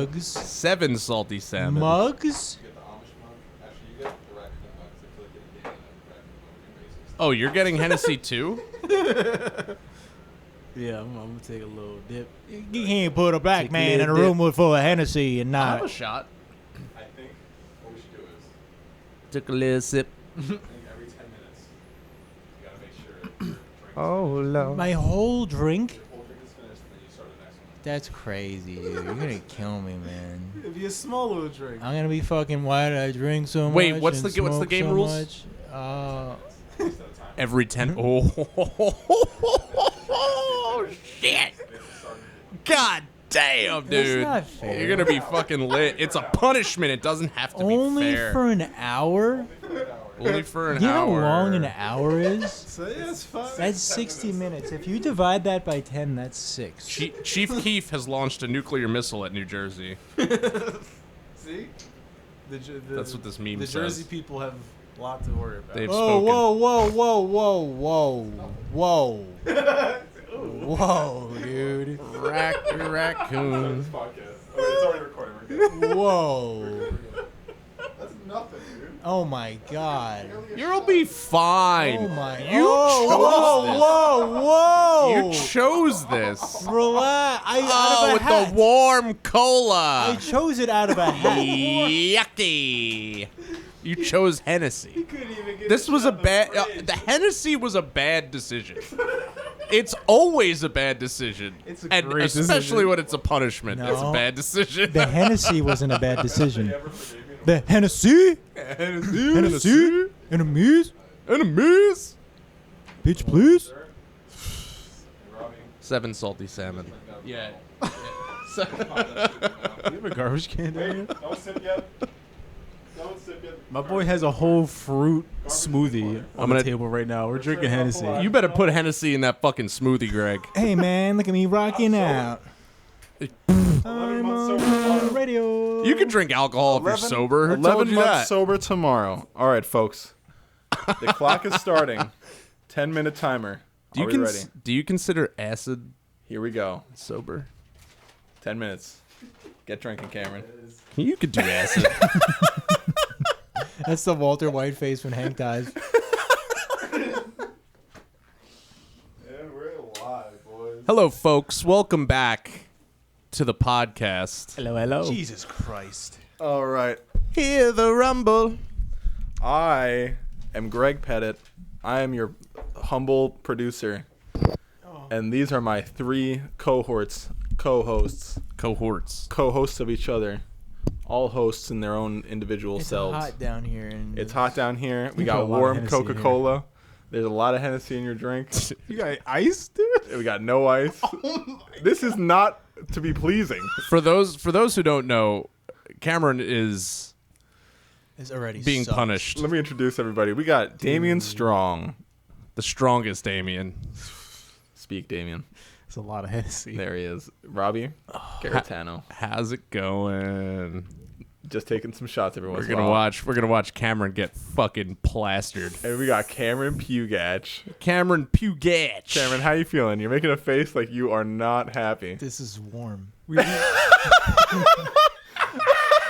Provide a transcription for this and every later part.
Mugs? 7 salty salmon. Mugs? You get the Amish mug. Actually, you get the raccoon mug. 'Cause I feel like getting Danny a raccoon mug would be racist. Oh, you're getting Hennessy too? Yeah, I'm gonna take a little dip. You can't put a black Take a man in a little room full of Hennessy and I'll have not. a shot. I think what we should do is, Took a little sip. I think every 10 minutes, you gotta make sure your drink Oh, Lord. My whole drink? your whole drink is finished, and then you start the next one. That's crazy, dude. You're gonna kill me, man. It'd be a small little drink. I'm gonna be fucking. Why did I drink so much? Wait, what's and the smoke game so rules? much? Instead of time. Every 10. Oh, shit. God damn, dude. not fair. You're going to be fucking lit. It's a punishment. It doesn't have to Only be fair. for an hour? Only for an You know hour. how long an hour is? So yeah, it's fine. That's 60 minutes. If you divide that by 10, that's 6. Chief Keef has launched a nuclear missile at New Jersey. See? That's what this meme The Jersey says. people have a lot to worry about. They've Whoa, spoken. whoa. Whoa, dude. Raccoon. This podcast. Oh, it's already recording. We're good. Whoa. That's nothing, dude. Oh my god. You'll be fine. Oh my. You whoa. You chose this. Relax. Oh, out of a with hat. the warm I cola. chose it out of a hat. Yucky. You chose Hennessy. Couldn't even get This it was out a the bad. fridge. The Hennessy was a bad decision. It's always a bad decision. It's a and great especially decision. when it's a punishment. It's a No. bad decision. The Hennessy wasn't a bad decision. They ever forgave me? The Hennessy? Hennessy? Enemies? Enemies. Bitch, please? Sir? Hey, Robbie. 7 salty salmon. Yeah. You have a garbage can down here? Don't sip yet. Don't sip yet. My boy has a whole fruit smoothie I'm on gonna- the table right now. We're drinking Hennessy. You better put Hennessy in that fucking smoothie, Greg. Hey man, look at me rocking out. I'm months on sober. the radio. You can drink alcohol if you're sober. Who 11 told you months that? sober tomorrow. All right, folks. The clock is starting. 10-minute timer. Do Are we ready? Do you consider acid Here we go. sober? 10 minutes. Get drinking, Cameron. You could do acid. That's the Walter White face when Hank dies. And we're live, boys. Hello, folks. Welcome back to the podcast. Hello. Jesus Christ. All right. Hear the rumble. I am Greg Pettit. I am your humble producer. And these are my 3 co-hosts Cohorts. of each other. All hosts in their own individual It's selves. hot down here. And It's hot down here. We You put a got lot of warm Hennessy in here. Coca-Cola. There's a lot of Hennessy in your drink. You got ice, dude? We got no ice. This is not to be pleasing. For those who don't know, Camren is It's already being sucks. punished. Let me introduce everybody. We got Damian Strong. The strongest Damien. Speak, Damian. It's a lot of Hennessy. There he is. Robbie Garitano. How's it going? Just taking some shots every once We're in a gonna while. watch Cameron get fucking plastered. And we got Cameron Pugach. Cameron Pugach. Cameron, how you feeling? You're making a face like you are not happy. This is warm. We-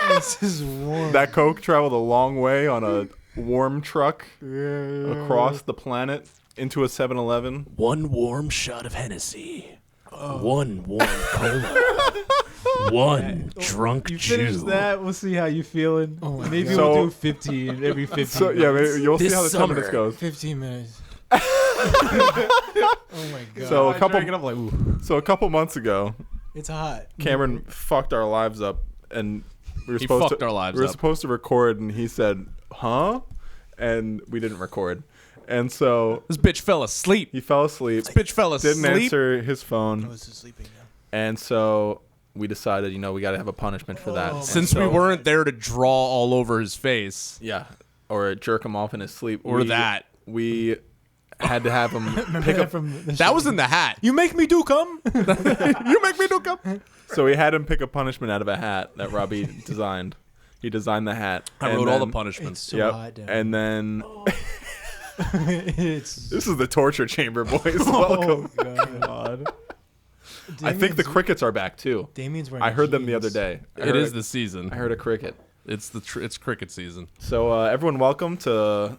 This is warm. That Coke traveled a long way on a warm truck across the planet into a 7-Eleven. One warm shot of Hennessy. One warm cola. One drunk You finish Jew. that, we'll see how you feeling. Oh my Maybe God. So- we'll do 15 every 15 So yeah, minutes. maybe you'll see This how the 10 minutes summer. goes. 15 minutes. Oh my god. So I drank it up like, ooh. a couple months ago, It's hot. Cameron fucked our lives up, and we were He supposed fucked to our lives we were up. supposed to record, and he said, "Huh?" and we didn't record, and so This bitch fell asleep. he fell asleep, This bitch fell asleep. didn't answer his I phone, was just sleeping now. and so we decided, we got to have a punishment for that. Oh, And Since so- we weren't there to draw all over his face. yeah, or jerk him off in his sleep, Or that. we had to have him Remember pick that up. from the That show? was in the hat. You make me do come. You make me do come. So we had him pick a punishment out of a hat that Robbie designed. He designed the hat. I and wrote all the then- It's punishments. so Yep. hot down. And then it's this is the torture chamber, boys. Oh, Welcome. God. I think the crickets are back too. Damien's wearing I heard them the jeans. other day. It is the season. I heard a cricket. It's it's cricket season. So everyone, welcome to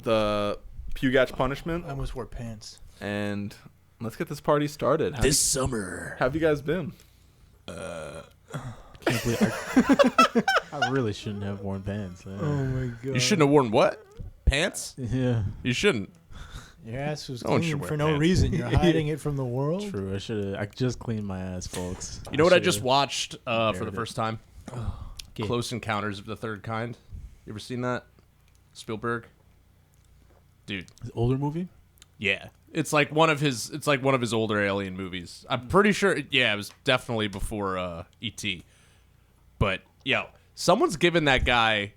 the Pewgatch Punishment, I almost wore pants. and let's get this party started. This summer. How have you guys been? Can't believe I really shouldn't have worn pants. Oh my god. You shouldn't have worn what? Pants? Yeah, You shouldn't. Your ass was No one should clean wear for no pants. reason. You're hiding it from the world. true. I should have. I just cleaned my ass, folks. You know what I just watched for the Dared it. first time? Okay. Close Encounters of the Third Kind. You ever seen that? Spielberg? Dude. Older movie? Yeah. It's like one of his older alien movies. I'm pretty sure it was definitely before E.T. But someone's given that guy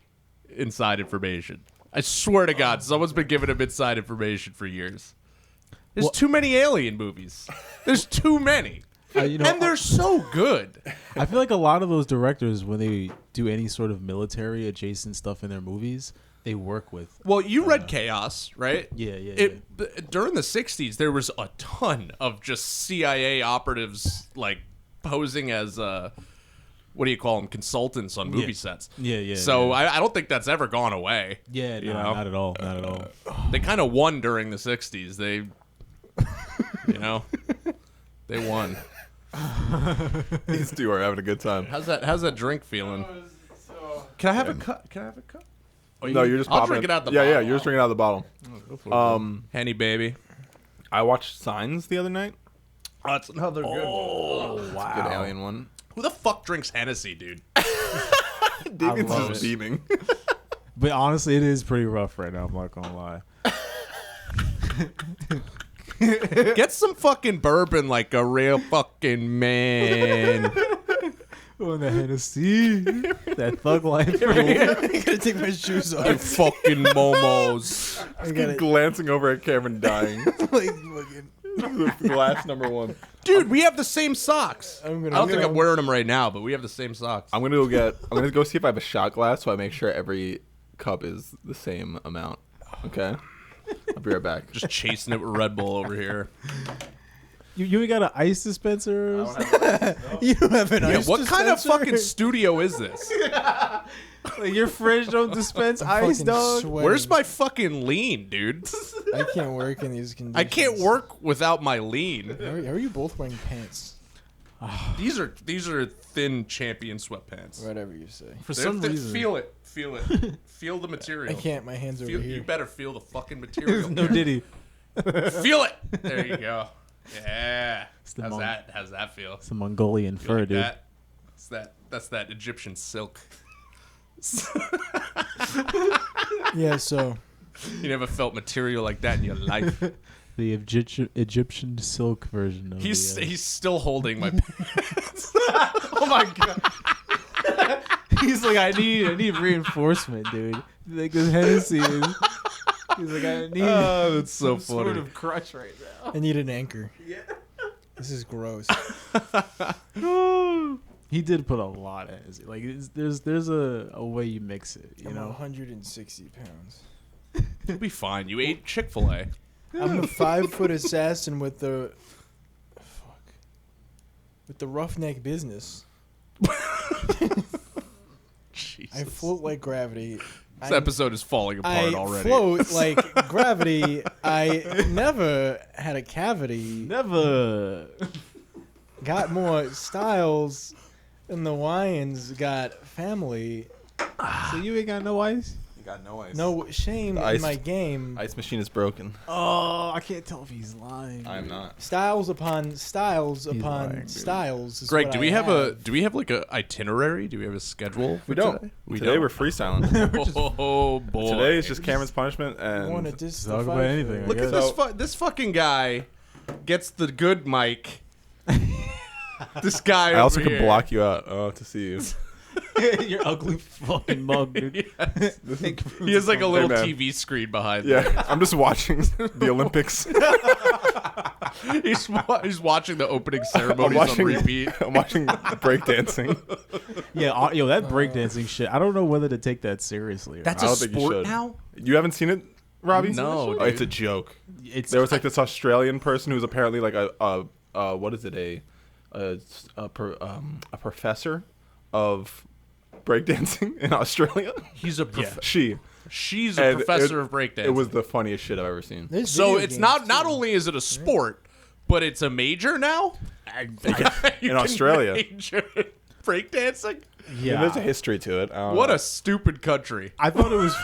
inside information. I swear to God, someone's been giving him inside information for years. There's too many alien movies. There's too many. You know, And they're so good. I feel like a lot of those directors, when they do any sort of military adjacent stuff in their movies, they work with. Well, you read Chaos, right? Yeah. During the 60s, there was a ton of just CIA operatives like posing as what do you call them, consultants on movie sets. Yeah. So I don't think that's ever gone away. Yeah, you no, know? not at all. Not at all. They kind of won during the 60s. They, they won. These two are having a good time. How's that drink feeling? Can I have a cup? Can I have a cup? No, you're just I'll popping drink it out the Yeah, bottle. you're just drinking it out of the bottle. Henny baby. I watched Signs the other night. Oh, that's another good. Good alien one. Who the fuck drinks Hennessy, dude? David's love just it. beaming. But honestly, it is pretty rough right now. I'm not gonna lie. Get some fucking bourbon like a real fucking man. Oh, the Hennessy, that thug life. I gotta take my shoes You off. fucking momos. I gotta Glancing over at Cameron dying. like fucking. Glass number one. Dude, we have the same socks. I I'm don't gonna think go- I'm wearing them right now, but we have the same socks. I'm gonna go see if I have a shot glass so I make sure every cup is the same amount. Okay? I'll be right back. Just chasing it with Red Bull over here. You ain't got an ice dispenser? You have an Yeah, ice what kind of dispenser? fucking studio is this? Like your fridge don't dispense ice, Fucking dog. sweating. Where's my fucking lean, dude? I can't work in these conditions. I can't work without my lean. How are you both wearing pants? These are thin champion sweatpants. Whatever you say. For They're some thin- reason, feel it, feel the material. I can't. My hands over Feel, here. you better feel the fucking material. no Diddy. Feel it. There you go. Yeah. the How's Mong- that? How's that feel? It's a Mongolian You fur, like dude. that? That's that Egyptian silk. Yeah. So You never felt material like that in your life. The Egyptian silk version of He's the, he's still holding my pants. oh my god. He's like, I need reinforcement, dude. Like this Hennessy is. He's like, I need Oh, that's so some sort funny. of crutch right now. I need an anchor. Yeah. This is gross. He did put a lot in it. Like there's a way you mix it, you I'm know. 160 pounds. You'll be fine. You ate Chick-fil-A. I'm a 5-foot assassin with the roughneck business. Jesus. I float like gravity. This episode is falling apart I already. float like gravity. I never had a cavity. Never. Got more styles than the Wyans got family. So you ain't got no ice? You got no ice. No shame The in ice- my game. Ice machine is broken. Oh, I can't tell if he's lying. I am not. Styles upon styles He's upon lying, dude. styles. Is Greg, what do I we have like a itinerary? Do we have a schedule? For We don't. Today, Today we're freestyling. Oh boy. Today is just Cameron's punishment I want to and diss Talk the about fight anything, for- I Look at guess. this fucking guy gets the good mic. This guy. I also over can here. block you out to see you. Your ugly fucking mug, dude. Yes. He has like a little man. TV screen behind him. Yeah, I'm just watching the Olympics. He's watching the opening ceremonies on repeat. I'm watching breakdancing. Yeah, yo, that breakdancing shit. I don't know whether to take that seriously. Or That's I a don't think you sport should. now? You haven't seen it, Robbie? No, Oh, it's a dude. joke. it's There was like this Australian person who's apparently like a what is it, a professor of breakdancing in Australia. He's a she's a And professor of breakdancing. It was the funniest shit I've ever seen. There's so video it's games, not too. only is it a sport, but it's a major now. You In can Australia. major in breakdancing. Yeah, there's a history to it. What a stupid country. I thought it was.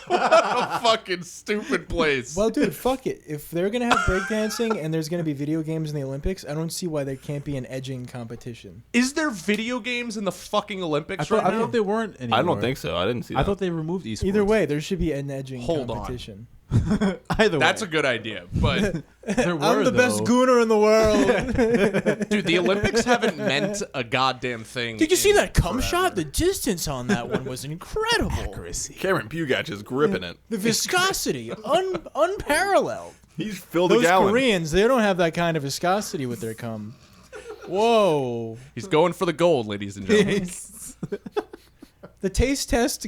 A fucking stupid place. Well, dude, fuck it. If they're gonna have breakdancing and there's gonna be video games in the Olympics, I don't see why there can't be an edging competition. Is there video games in the fucking Olympics I right now? thought they weren't anymore. I don't think so. I didn't see that. I thought they removed esports. Either way, there should be an edging Hold on. competition. Either That's way. a good idea, but There were, I'm the best though. gooner in the world. dude, the Olympics haven't meant a goddamn thing. Did you see in that cum forever. shot? The distance on that one was incredible. Cameron Pugach is gripping it. The viscosity, unparalleled. He's filled a Those gallon. Koreans, they don't have that kind of viscosity with their cum. Whoa. He's going for the gold, ladies and gentlemen. The taste test.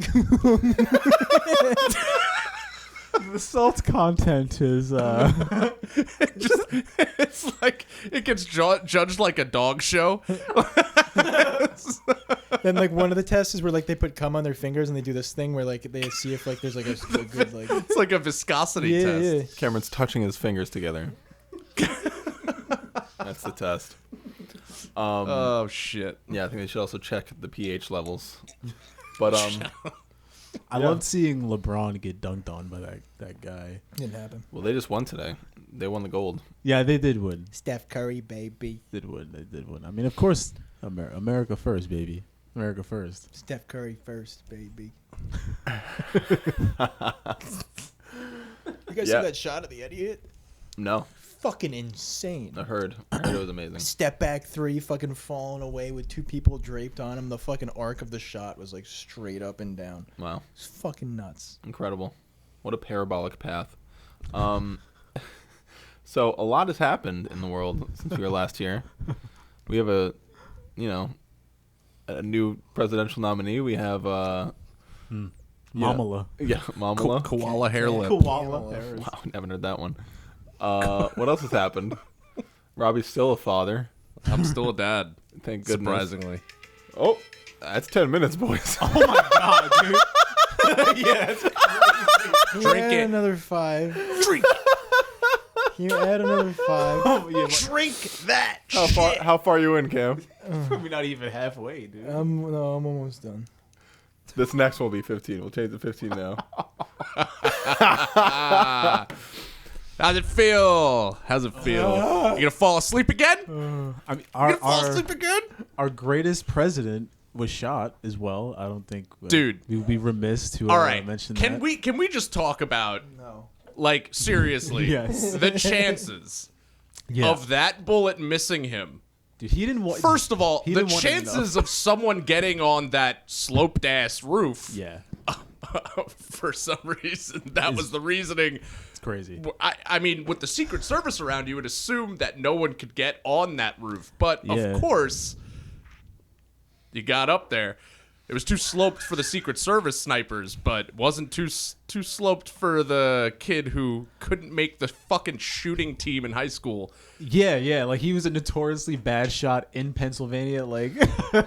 The salt content is. It's like it gets judged like a dog show. Then like one of the tests is where like they put cum on their fingers and they do this thing where like they see if like there's like a good like It's like a viscosity yeah, test. yeah. Cameron's touching his fingers together. That's the test. Oh shit. Yeah, I think they should also check the pH levels. But I loved seeing LeBron get dunked on by that guy. Didn't happen. well, they just won today. They won the gold. Yeah, they did win. Steph Curry, baby. They did win. I mean, of course, America first, baby. America first. Steph Curry first, baby. You guys Yeah. see that shot of the idiot? No, Fucking insane. I heard. I heard it was amazing. Step back three, fucking falling away with two people draped on him. The fucking arc of the shot was like straight up and down. Wow, It's fucking nuts. incredible. What a parabolic path. So a lot has happened in the world since we were last here. We have a new presidential nominee. We have Mamala. Mamala. Koala hair lip. Koala. Wow, haven't heard that one. What else has happened? Robbie's still a father. I'm still a dad. Thank goodness. Surprisingly. Oh, that's 10 minutes, boys. Oh my god, dude. Drink add it. another 5. Drink. Can you add another 5? Oh, yeah, Drink that. How far are you in, Cam? probably not even halfway, dude. I'm almost done. This next one will be 15. We'll change to 15 now. How's it feel? How's it feel? You gonna fall asleep again? I mean, You gonna fall asleep again? our greatest president was shot as well. I don't think, Dude. we would be remiss to All right. mention Can that. we just talk about No. like seriously Yes. the chances of that bullet missing him? Dude, he didn't want. First of all, he the didn't want it chances of someone getting on that sloped ass roof Yeah, for some reason, that was the reasoning. it's crazy. I mean, with the Secret Service around, you would assume that no one could get on that roof. But Yeah. of course, you got up there. It was too sloped for the Secret Service snipers, but wasn't too sloped for the kid who couldn't make the fucking shooting team in high school. Yeah. Like he was a notoriously bad shot in Pennsylvania. Like,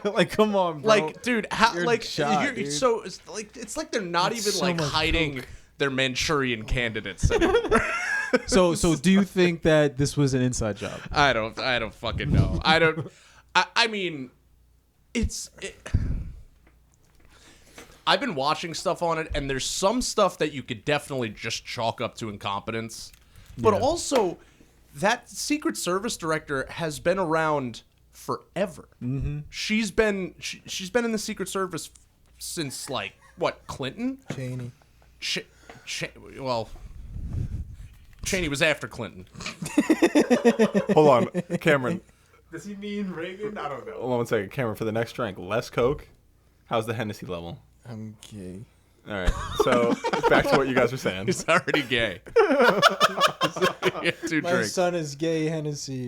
like come on, bro. Like, dude, how You're like shot, you're, dude. so it's like they're not That's even so like much hiding coke. their Manchurian candidates anymore. So do you think that this was an inside job? I don't fucking know. I mean, I've been watching stuff on it, and there's some stuff that you could definitely just chalk up to incompetence. But Yeah. also, that Secret Service director has been around forever. Mm-hmm. She's been in the Secret Service since like what, Clinton? Cheney. Well, Cheney was after Clinton. Hold on, Cameron. Does he mean Reagan? I don't know. Hold on 1 second. Cameron, for the next drink, less Coke. How's the Hennessy level? I'm gay. All right. So back to what you guys were saying. He's already gay. He had 2 My drinks. son is gay, Hennessy.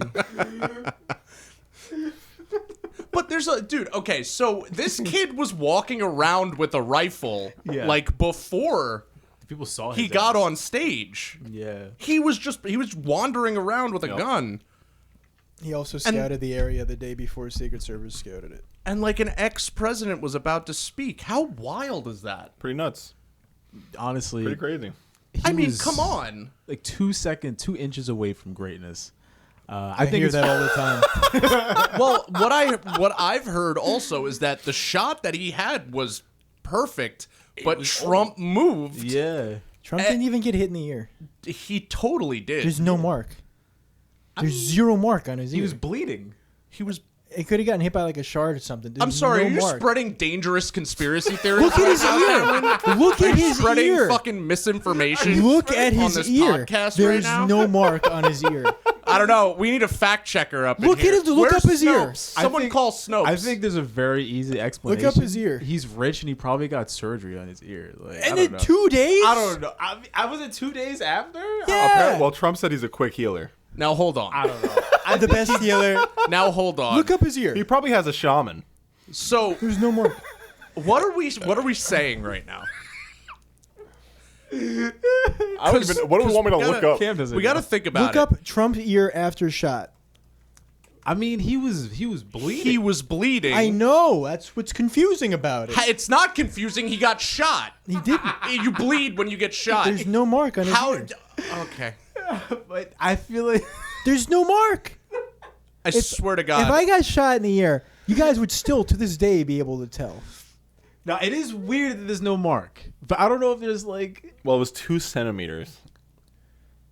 But there's a dude. Okay, so this kid was walking around with a rifle, Yeah. like before People saw he his got ass. on stage. Yeah. He was wandering around with a Yep. gun. He also scouted the area the day before Secret Service scouted it. And like an ex-president was about to speak. How wild is that? Pretty nuts. Honestly, Pretty crazy. I mean, was come on. like 2 inches away from greatness. I think hear that all the time. Well, what I've heard also is that the shot that he had was perfect, but Trump moved. Yeah. Trump didn't even get hit in the ear. He totally did. There's no mark. There's zero mark on his ear. He was bleeding. He was. It could have gotten hit by like a shard or something. I'm sorry. no Are you mark. spreading dangerous conspiracy theories? Look at his ear. Look at his Spreading ear. fucking misinformation. Look at on his this ear. podcast There's right now. no mark on his ear. I don't know. We need a fact checker up. Look in here. at him. Look Where's up his ear. Snopes? Someone call Snopes. I think there's a very easy explanation. Look up his ear. He's rich and he probably got surgery on his ear. Like, And I in don't know. 2 days? I don't know. I was it 2 days after? Yeah. Well, Trump said he's a quick healer. Now hold on. I don't know. I'm the best healer. Now hold on. Look up his ear. He probably has a shaman. So There's no mark. what are we saying right now? I don't even. What do we want me to look up? Cam doesn't We got to know. think about Look it. up Trump ear after shot. I mean, he was bleeding. He was bleeding. I know. That's what's confusing about it. It's not confusing. He got shot. He didn't. You bleed when you get shot. There's no mark on his How? ear. Okay. But I feel like There's no mark. I swear to God. If I got shot in the ear, you guys would still, to this day, be able to tell. now it is weird that there's no mark, but I don't know if there's like Well, it was 2 centimeters.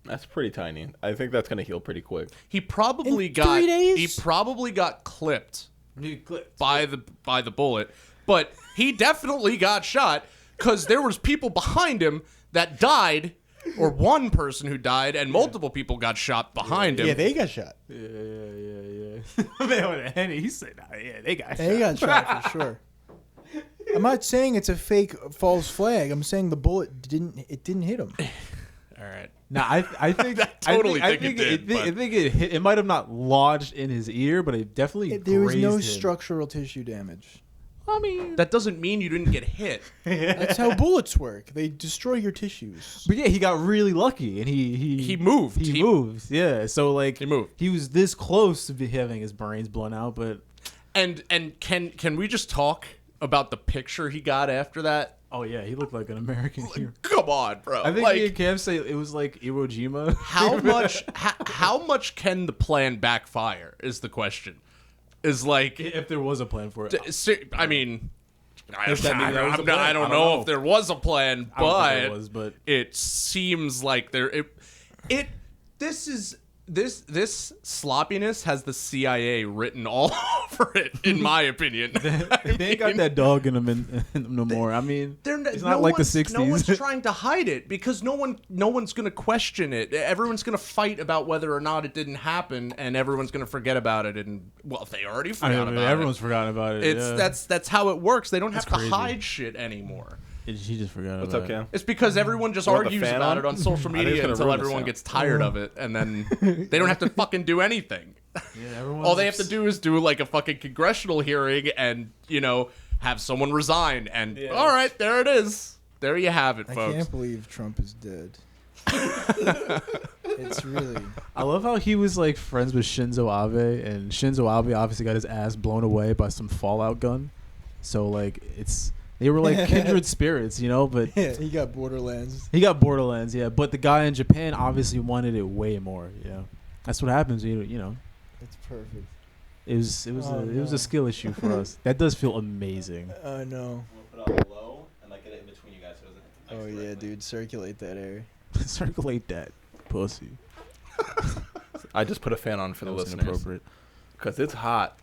That's pretty tiny. I think that's gonna heal pretty quick. he probably In got. 3 days? He probably got clipped by the bullet, but he definitely got shot because there was people behind him that died, or one person who died, and multiple people got shot behind him. Yeah, they got shot. yeah. Man, Henny, he said, yeah, they got They got shot for sure. I'm not saying it's a fake false flag. I'm saying the bullet didn't hit him. All right. Now I think I totally think it did, I but- think it hit. It might have not lodged in his ear, but it definitely There was no grazed him. structural tissue damage. I mean, That doesn't mean you didn't get hit. That's how bullets work. They destroy your tissues. but yeah, he got really lucky, and he moved. He moved. Yeah, so like He moved. He was this close to having his brains blown out, but And can we just talk about the picture he got after that? oh yeah, he looked like an American hero. Come on, bro. I think like, me and Cam say it was like Iwo Jima. how much can the plan backfire is the question. Is like, if there was a plan for it. I mean, I If that maybe that was a plan. don't I don't know know. if there was a plan, I don't think but there was, but it seems like this sloppiness has the CIA written all over it, in my opinion. they ain't got that dog in them no more. I mean, it's not like the 60s. No one's trying to hide it because no one's going to question it. Everyone's going to fight about whether or not it didn't happen, and everyone's going to forget about it. And well, they already forgot about everyone's it. forgotten about it. It's yeah. that's how it works. They don't have That's to crazy. hide shit anymore. She just forgot What's about up, Cam? It's because everyone just You want the argues fan about on? it on social I think it's media gonna until ruin the everyone sound. gets tired of it, and then they don't have to fucking do anything. Yeah, everyone's All they have to do is do like a fucking congressional hearing and, have someone resign. And all right, there it is. There you have it, I folks. can't believe Trump is dead. It's really. I love how he was like friends with Shinzo Abe, and Shinzo Abe obviously got his ass blown away by some Fallout gun. So like they were like kindred spirits, But Yeah, he got Borderlands. he got Borderlands, yeah. But the guy in Japan obviously wanted it way more. That's what happens. It's perfect. It was Oh, it was no. a skill issue for us. That does feel amazing. Oh no. We'll put it on low and like get it in between you guys so it doesn't. Oh yeah, dude. Circulate that air. Circulate that pussy. I just put a fan on for the That was listeners inappropriate. because it's hot.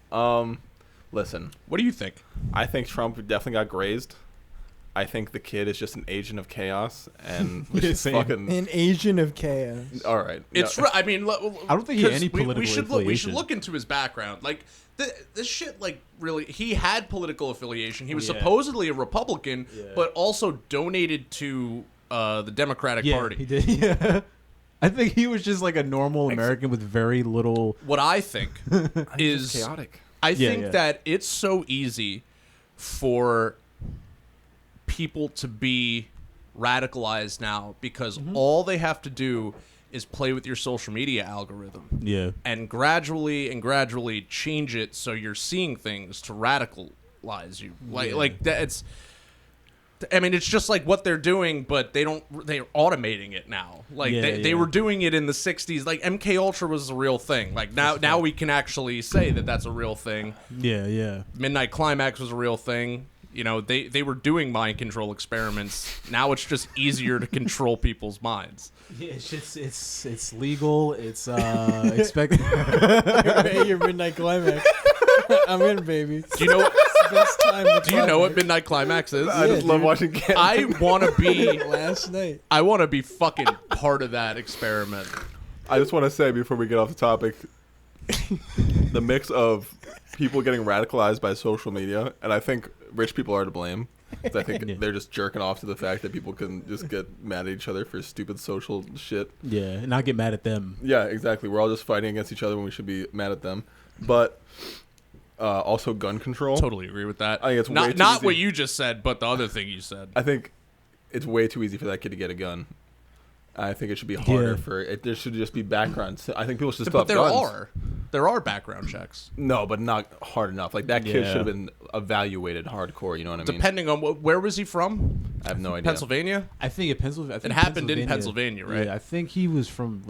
Listen, What do you think? I think Trump definitely got grazed. I think the kid is just an agent of chaos and Yeah, just same. fucking. An agent of chaos. All right, It's no. I mean, I don't think he had any we political should look. We should affiliation. look into his background. Like this shit. Like really, he had political affiliation. He was Yeah. supposedly a Republican, Yeah. but also donated to the Democratic Yeah, Party. he did. Yeah. I think he was just like a normal American with very little. What I think is chaotic. I Yeah, think yeah. that it's so easy for people to be radicalized now because all they have to do is play with your social media algorithm. Yeah. And gradually change it so you're seeing things to radicalize you. Like that. It's just like what they're doing, but they're automating it now. Like they were doing it in the 60s. Like MK Ultra was a real thing. Like now we can actually say that that's a real thing. Yeah. Midnight Climax was a real thing. You know, they were doing mind control experiments. Now it's just easier to control people's minds. Yeah, it's legal. It's expected. Hey, your Midnight Climax. I'm in, baby. Do you know? Best time to Do you know what Midnight Climax is? I just love watching Camren. I want to be last night. I want to be fucking part of that experiment. I just want to say before we get off the topic, the mix of people getting radicalized by social media, and I think rich people are to blame. 'Cause I think they're just jerking off to the fact that people can just get mad at each other for stupid social shit. Yeah, and not get mad at them. Yeah, exactly. We're all just fighting against each other when we should be mad at them. But also gun control. Totally agree with that. I think it's way not too not easy. what you just said, but the other thing you said. I think it's way too easy for that kid to get a gun. I think it should be harder Yeah. for it. There should just be background. I think people should just But put up guns. there are background checks. No, but not hard enough. Like that kid Yeah. should have been evaluated hardcore. You know what I mean? Depending on where was he from? I have no idea. Pennsylvania. I think in Pennsylvania. It happened in Pennsylvania, right? Yeah, I think he was from.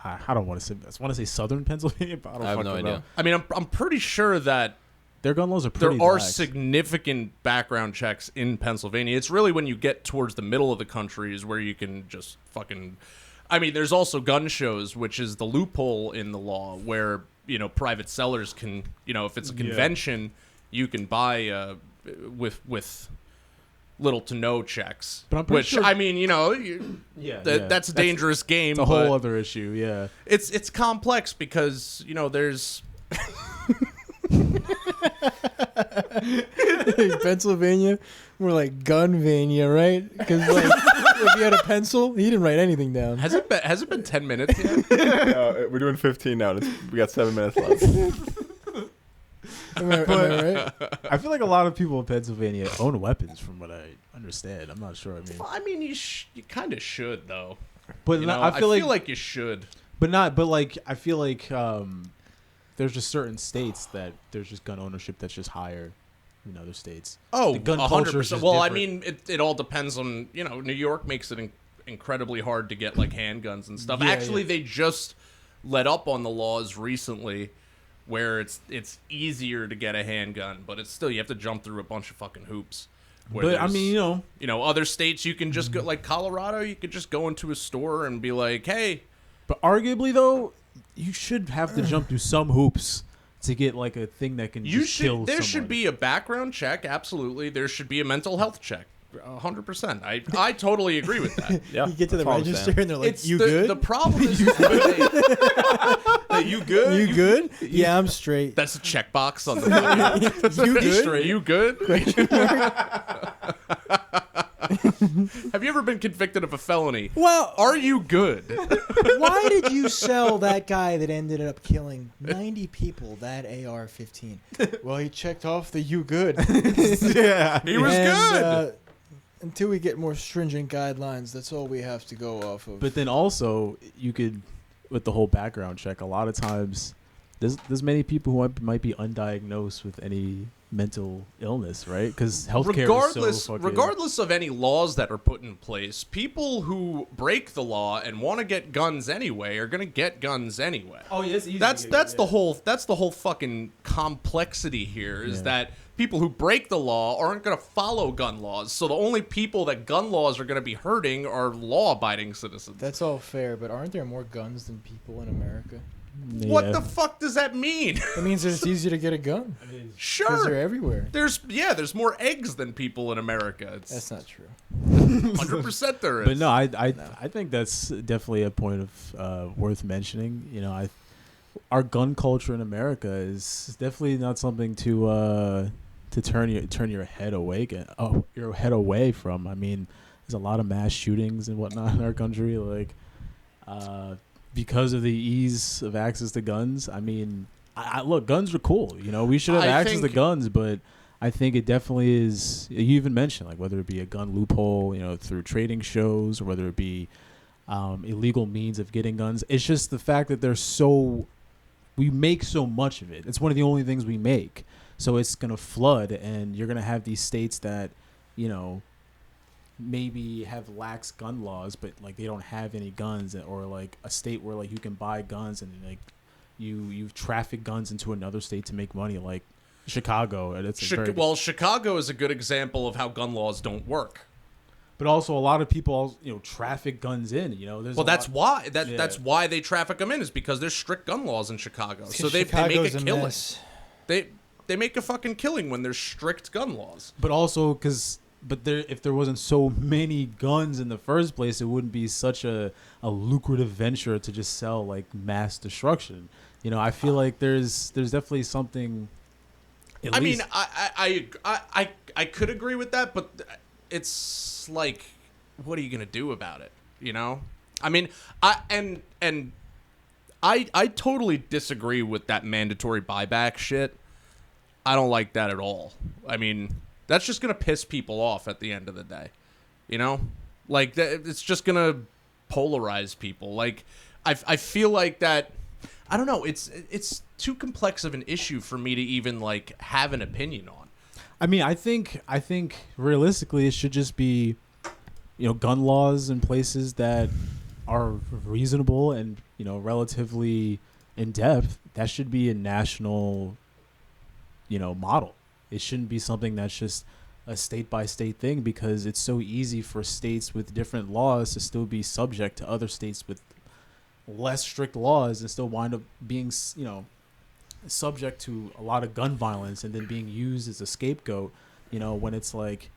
I don't want to say. I want to say southern Pennsylvania, but I don't I have fucking no know. idea. I mean, I'm pretty sure that Their gun laws are there pretty. are lax. significant background checks in Pennsylvania. It's really when you get towards the middle of the country is where you can just fucking. I mean, there's also gun shows, which is the loophole in the law where, you know, private sellers can, you know, if it's a convention, you can buy with little to no checks. But I'm pretty which, sure- I mean, you know, that's a dangerous game. It's a whole other issue. Yeah. It's complex because, you know, there's Pennsylvania, more like Gunvania, right? Because like, if you had a pencil, he didn't write anything down. has it been 10 minutes yet? No, we're doing 15 now. We got 7 minutes left. Am I right? I feel like a lot of people in Pennsylvania own weapons, from what I understand. I'm not sure. I mean, you kind of should though. But You know, I feel like you should. But not. But like, I feel like there's just certain states that there's just gun ownership that's just higher in other states. Oh, The gun culture is 100%. just Well, I different. mean, it all depends on, you know, New York makes it incredibly hard to get like handguns and stuff. Yeah, Actually, yeah. they just let up on the laws recently where it's easier to get a handgun, but it's still you have to jump through a bunch of fucking hoops. where But I there's- mean, you know, other states you can just go like Colorado, you could just go into a store and be like, "Hey, but arguably though, you should have to jump through some hoops to get like a thing that can you just kill should there should someone. be a background check, absolutely. There should be a mental health check. 100%. I totally agree with that. Yeah, You get to the that's all I'm register saying. and they're like, It's "You the, good? The problem is you good? You good? Yeah, I'm straight. That's a checkbox on the fucking You good? straight. You good? Have you ever been convicted of a felony? Well, Are you good? why did you sell that guy that ended up killing 90 people that AR-15? Well, he checked off the "you good." Yeah. He was good. Until we get more stringent guidelines, that's all we have to go off of. But then also, you could, with the whole background check, a lot of times, there's many people who might be undiagnosed with any mental illness, right? Because healthcare is so fucking... regardless of any laws that are put in place, people who break the law and want to get guns anyway are going to get guns anyway. Oh, yeah, it's easy. That's the whole fucking complexity here is Yeah. that people who break the law aren't going to follow gun laws. So the only people that gun laws are going to be hurting are law-abiding citizens. that's all fair, but aren't there more guns than people in America? What the fuck does that mean? That means that it's easier to get a gun because Sure. they're everywhere. There's more eggs than people in America. It's That's not true. 100% there is. But no, I think that's definitely a point of worth mentioning. You know, our gun culture in America is definitely not something to turn your head away from. I mean, there's a lot of mass shootings and whatnot in our country, like because of the ease of access to guns. I mean, I look, guns are cool. You know, we should have I access to think- guns, but I think it definitely is. You even mentioned like whether it be a gun loophole, you know, through trading shows, or whether it be illegal means of getting guns. It's just the fact that we make so much of it. It's one of the only things we make. So it's going to flood, and you're going to have these states that, maybe have lax gun laws, but like they don't have any guns, or like a state where like you can buy guns and like you traffic guns into another state to make money, like Chicago. And it's Chicago is a good example of how gun laws don't work. But also a lot of people, traffic guns in. That's why they traffic them in, is because there's strict gun laws in Chicago. So they make a killing. They make a fucking killing when there's strict gun laws. But also if there wasn't so many guns in the first place, it wouldn't be such a lucrative venture to just sell like mass destruction. I feel like there's definitely something. I could agree with that, but it's like, what are you gonna do about it? I totally disagree with that mandatory buyback shit. I don't like that at all. That's just gonna piss people off at the end of the day. Like it's just gonna polarize people. Like I feel like that. I don't know. It's too complex of an issue for me to even like have an opinion on. I think realistically it should just be, gun laws in places that are reasonable and relatively in depth. That should be a national, model. It shouldn't be something that's just a state by state thing, because it's so easy for states with different laws to still be subject to other states with less strict laws and still wind up being, subject to a lot of gun violence and then being used as a scapegoat, when it's like,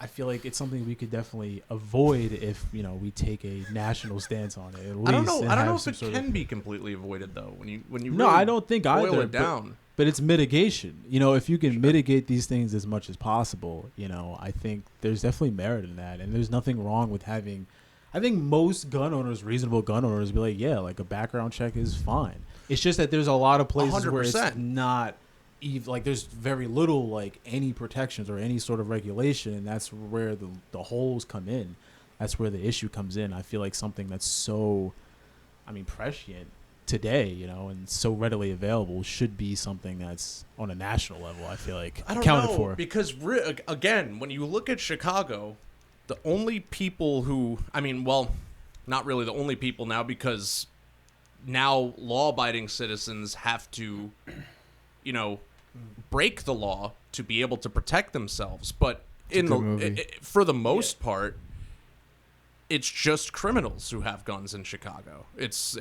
I feel like it's something we could definitely avoid if, we take a national stance on it. At least I don't know if it can be completely avoided though. When you no, really I don't think boil either. It down. But it's mitigation. If you can mitigate these things as much as possible, I think there's definitely merit in that. And there's nothing wrong with having, I think most gun owners, reasonable gun owners, be like, yeah, like a background check is fine. It's just that there's a lot of places 100%. where it's not even, like there's very little like any protections or any sort of regulation. And that's where the holes come in. That's where the issue comes in. I feel like something that's so, prescient today, and so readily available should be something that's on a national level. I feel like accounted for. Because again, when you look at Chicago, the only people who, not really the only people now, because now law-abiding citizens have to, break the law to be able to protect themselves. But for the most part, it's just criminals who have guns in Chicago. It's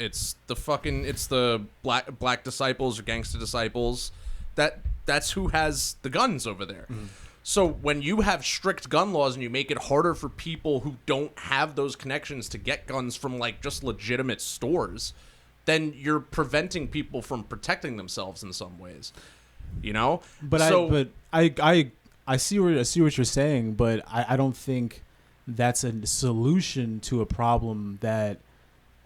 the black disciples or gangster disciples. That's who has the guns over there. Mm. So when you have strict gun laws and you make it harder for people who don't have those connections to get guns from like just legitimate stores, then you're preventing people from protecting themselves in some ways. But I see what you're saying, but I don't think that's a solution to a problem that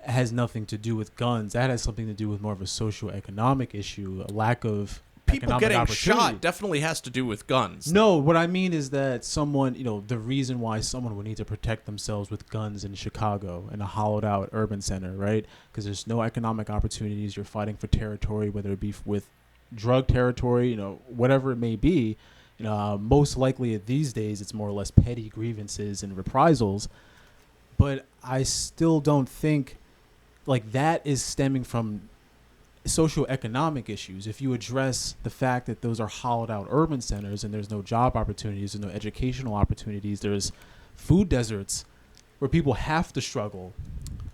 has nothing to do with guns. That has something to do with more of a socioeconomic issue, a lack of people getting shot definitely has to do with guns. No, what I mean is that someone, the reason why someone would need to protect themselves with guns in Chicago, in a hollowed out urban center, right? Because there's no economic opportunities. You're fighting for territory, whether it be with drug territory, whatever it may be. Most likely these days it's more or less petty grievances and reprisals. But I still don't think like that is stemming from socioeconomic issues. If you address the fact that those are hollowed out urban centers and there's no job opportunities and no educational opportunities, there's food deserts where people have to struggle,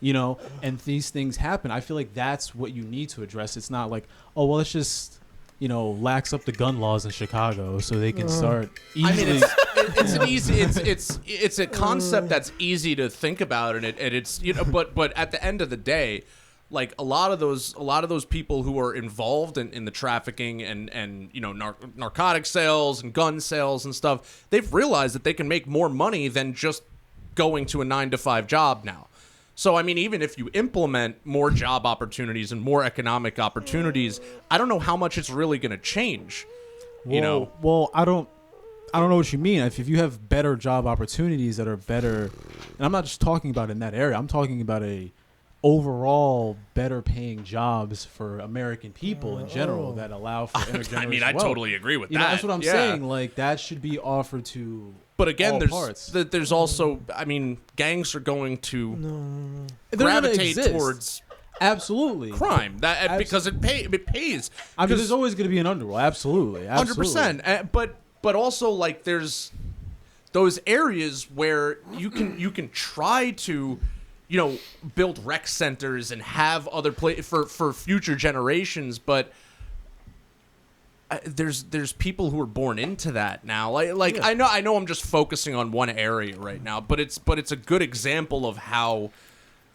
and these things happen. I feel like that's what you need to address. It's not like, oh, well, let's just, lax up the gun laws in Chicago so they can start easily. It's a concept that's easy to think about, and it's but at the end of the day, like a lot of those people who are involved in the trafficking and narcotic sales and gun sales and stuff, they've realized that they can make more money than just going to a 9-to-5 job now. So, even if you implement more job opportunities and more economic opportunities, I don't know how much it's really going to change. Well, I don't know what you mean. If you have better job opportunities that are better And I'm not just talking about in that area. I'm talking about a overall better paying jobs for American people in general that allow for intergenerational I mean, I wealth. totally agree with You that. know, that's what I'm Yeah. saying. Like that should be offered to. But again, all there's parts. there's also, I mean, gangs are going to They're gonna gravitate exist. towards Absolutely crime because it pays. I mean, there's always going to be an underworld. Absolutely. 100%. But also like there's those areas where you can try to, you know, build rec centers and have other for future generations, but there's people who are born into that now. Like yeah. I know I'm just focusing on one area right now, but it's a good example of how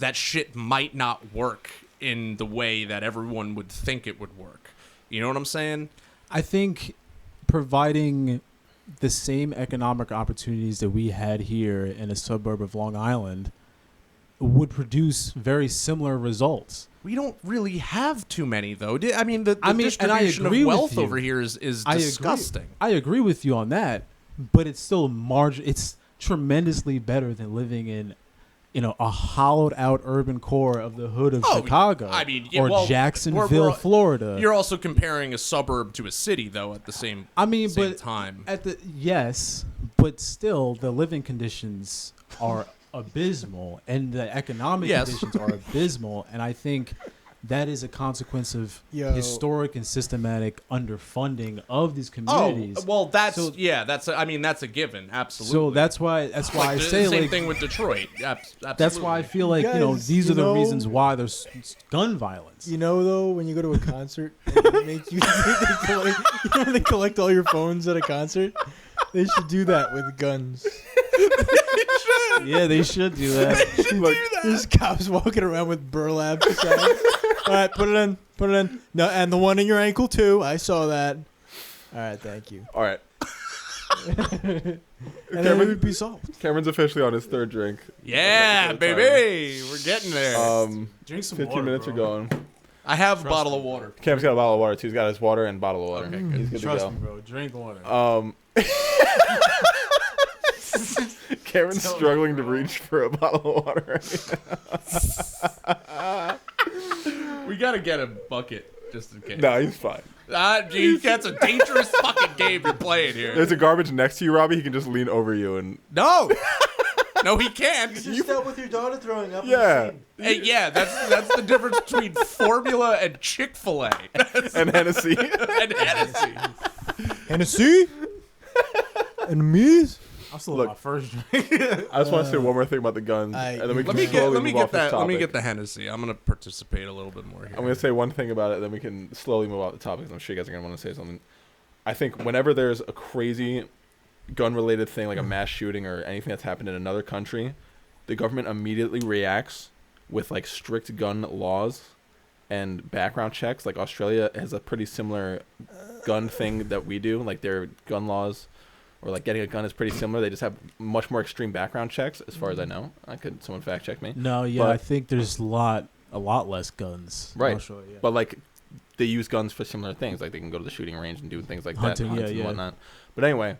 that shit might not work in the way that everyone would think it would work. You know what I'm saying? I think providing the same economic opportunities that we had here in a suburb of Long Island would produce very similar results. We don't really have too many, though. I mean, the distribution of with wealth you. over here is disgusting. I agree with you on that, but it's still It's tremendously better than living in, you know, a hollowed out urban core of the hood of Chicago. I mean, or Jacksonville, Florida. You're also comparing a suburb to a city, though, at the same time. But still, the living conditions are abysmal, and the economic conditions are abysmal, and I think that is a consequence of historic and systematic underfunding of these communities. Oh, well, that's a given, absolutely. So that's why I say same thing with Detroit. Absolutely. That's why I feel like these are the reasons why there's gun violence. You know, though, when you go to a concert, they collect all your phones at a concert. They should do that with guns. Yeah, they should do that. There's cops walking around with burlap signs. All right, put it in. No, and the one in your ankle too. I saw that. All right, thank you. All right. And then it would be solved. Cameron's officially on his third drink. Yeah, baby, we're getting there. Drink some 15 water, minutes bro. are going. I have a bottle of water. Cam's got a bottle of water too. He's got his water and bottle of water. Okay, good. He's good Trust to me, bro. Drink water. go. Cameron's struggling to reach for a bottle of water. We gotta get a bucket just in case. No, he's fine. Geez, that's a dangerous fucking game you're playing here. There's a garbage next to you, Robbie. He can just lean over you and. No, no, he can't. You dealt with your daughter throwing up. Yeah. Hey, yeah, that's the difference between formula and Chick-fil-A. And Hennessy. And Hennessy. Hennessy? And me? I'm still Look, on my first drink. I just want to say one more thing about the guns, and then we can slowly move off this topic. Let me get the Hennessy. I'm gonna participate a little bit more here. I'm gonna say one thing about it, then we can slowly move off the topic. I'm sure you guys are gonna want to say something. I think whenever there's a crazy gun-related thing, like a mass shooting or anything that's happened in another country, the government immediately reacts with like strict gun laws and background checks. Like Australia has a pretty similar gun thing that we do. Like their gun laws, or like getting a gun is pretty similar. They just have much more extreme background checks, as far as I know. Someone fact check me. No, yeah, But- I think there's a lot less guns. in Right. Australia, yeah. But like they use guns for similar things. Like they can go to the shooting range and do things like Hunting, that, yeah, and yeah. whatnot. But anyway,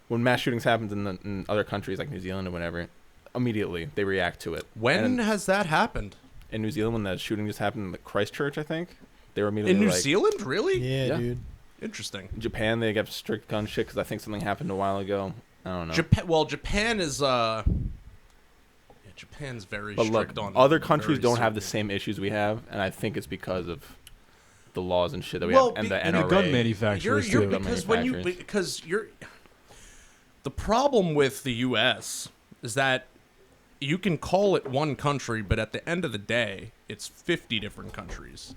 when mass shootings happens in other countries like New Zealand or whatever, immediately they react to it. When And has that happened? in New Zealand, when that shooting just happened in the Christchurch, I think they were immediately In New like, Zealand, really? Yeah, Yeah. dude. Interesting. In Japan, they got strict gun shit because I think something happened a while ago. I don't know. Japan is Japan's very But look, strict on. other countries very don't have the certain- same issues we have, and I think it's because of the laws and shit that we Well, have, and be- the And NRA. the gun manufacturers You're too. because you're the problem with the U.S. is that you can call it one country, but at the end of the day, it's 50 different countries.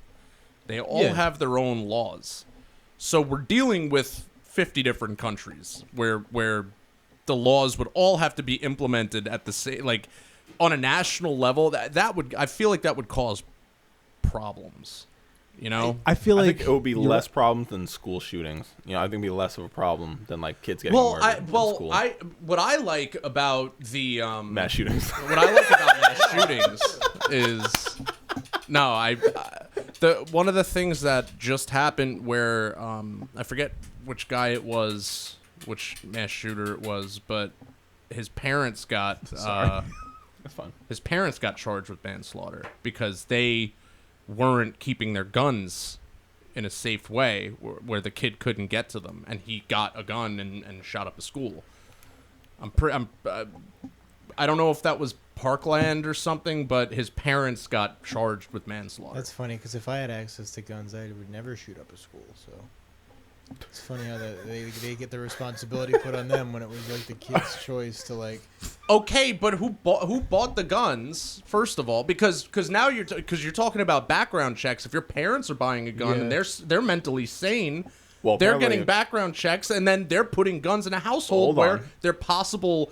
They all Yeah. have their own laws, so we're dealing with 50 different countries where the laws would all have to be implemented at the same, like on a national level. That would, I feel like that would cause problems. You know, I feel I like think it would be you're less problems than school shootings. You know, I think it'd be less of a problem than like kids getting murdered in school. what I like about the Mass shootings. what I like about mass shootings is one of the things that just happened where I forget which guy it was, which mass shooter it was, but his parents got That's fine. His parents got charged with manslaughter because they weren't keeping their guns in a safe way where the kid couldn't get to them, and he got a gun and shot up a school. I don't know if that was Parkland or something, but his parents got charged with manslaughter. That's funny because if I had access to guns, I would never shoot up a school. So it's funny how they get the responsibility put on them when it was like the kid's choice to like. Okay, but who bought the guns first of all? Because now you're talking about background checks. If your parents are buying a gun and they're mentally sane, Well, they're getting background checks, and then they're putting guns in a household where their possible,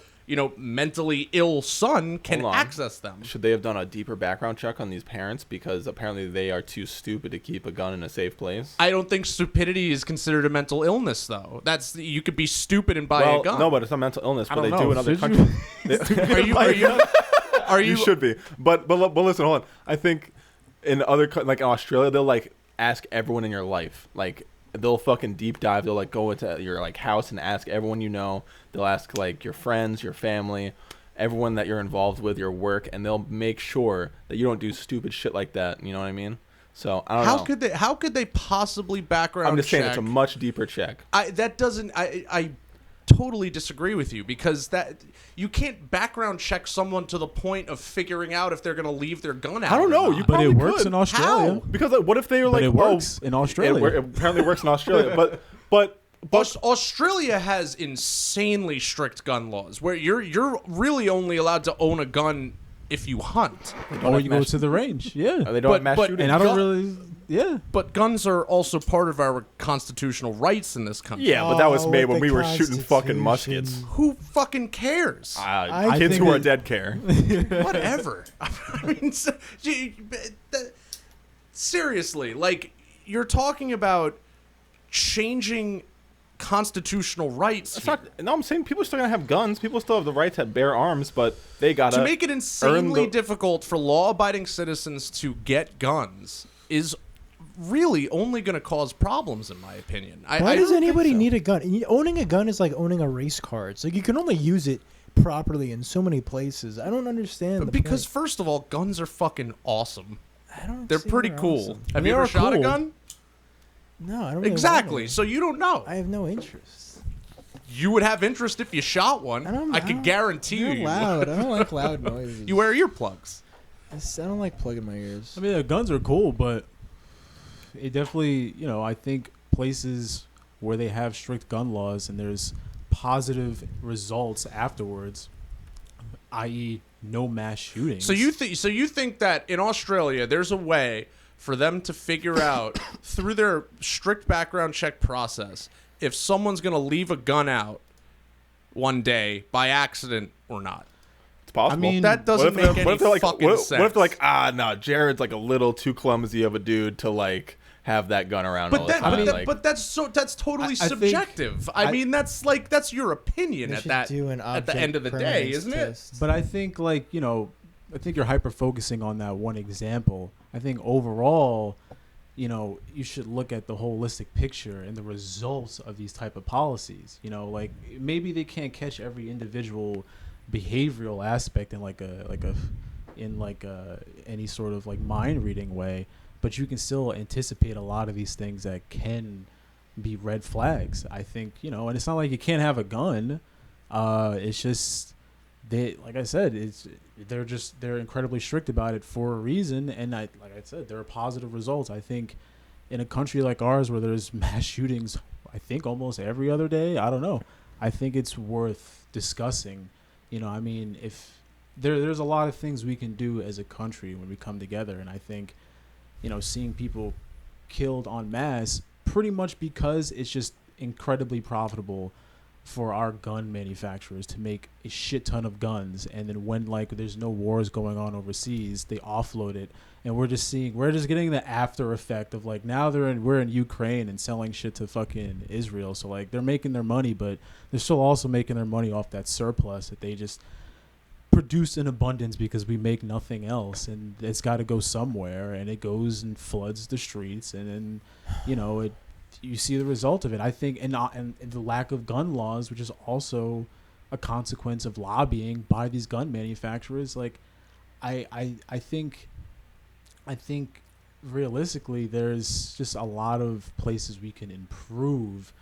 mentally ill son can access them. Should they have done a deeper background check on these parents because apparently they are too stupid to keep a gun in a safe place? I don't think stupidity is considered a mental illness, though. You could be stupid and buy a gun. No, but it's not mental illness. But they don't do know. in other Should countries. Are you? You should be. But listen, hold on. I think in other like in Australia, they'll like ask everyone in your life. Like they'll fucking deep dive. They'll like go into your like house and ask everyone you know. They'll ask like your friends, your family, everyone that you're involved with, your work, and they'll make sure that you don't do stupid shit like that. You know what I mean? So I don't know. How could they possibly background check? I'm just saying it's a much deeper check. I totally disagree with you because that you can't background check someone to the point of figuring out if they're going to leave their gun out. I don't know. Or not. You But it probably works could. in Australia. How? Because like, what if they were like, But it works in Australia. It apparently works in Australia, but Australia has insanely strict gun laws where you're really only allowed to own a gun if you hunt. Or you go to the range. Yeah. they don't have mass but- shooting. And I don't really. Yeah. But guns are also part of our constitutional rights in this country. Yeah, but that was Oh, made with when the we were shooting fucking Constitution. muskets. Who fucking cares? I Kids think who are that- dead care. Whatever. I mean, seriously, like you're talking about changing constitutional rights It's not, no, I'm saying people are still gonna have guns. People still have the right to bear arms, but they gotta to make it insanely difficult for law-abiding citizens to get guns is really only going to cause problems, in my opinion. Why I does don't think anybody so. need a gun? Owning a gun is like owning a race car. It's like you can only use it properly in so many places. I don't understand. Because first of all, guns are fucking awesome. I don't. They're see pretty they're cool. awesome. Have They you ever are shot a cool. gun? No, I don't. Really Exactly. want So you don't know. to. I have no interest. You would have interest if you shot one. I could guarantee you. You're you loud. would. I don't like loud noises. You wear earplugs. I don't like plugging my ears. I mean, the guns are cool, but it definitely, I think places where they have strict gun laws and there's positive results afterwards, i.e., no mass shootings. So you think that in Australia there's a way for them to figure out through their strict background check process if someone's going to leave a gun out one day by accident or not? It's possible. I mean, That doesn't make any fucking sense. What if they're like, no, Jared's like a little too clumsy of a dude to like have that gun around all the time. That's totally I think- subjective. I mean, that's your opinion They at should that do an at the end of the day, object isn't it? permanence But I think, I think you're hyper focusing on that one example. I think overall, you should look at the holistic picture and the results of these type of policies. Like maybe they can't catch every individual behavioral aspect in any sort of like mind reading way, but you can still anticipate a lot of these things that can be red flags. I think, and it's not like you can't have a gun. It's just like I said, they're incredibly strict about it for a reason, and like I said, there are positive results. I think in a country like ours where there's mass shootings, I think almost every other day, I don't know. I think it's worth discussing. I mean, if there's a lot of things we can do as a country when we come together, and I think, seeing people killed en masse pretty much because it's just incredibly profitable for our gun manufacturers to make a shit ton of guns, and then when there's no wars going on overseas, they offload it, and we're just getting the after effect of now we're in Ukraine and selling shit to fucking Israel, so they're making their money, but they're still also making their money off that surplus that they just produce in abundance because we make nothing else, and it's got to go somewhere, and it goes and floods the streets, and then you see the result of it. I think, and the lack of gun laws, which is also a consequence of lobbying by these gun manufacturers. Like, I think realistically, there's just a lot of places we can improve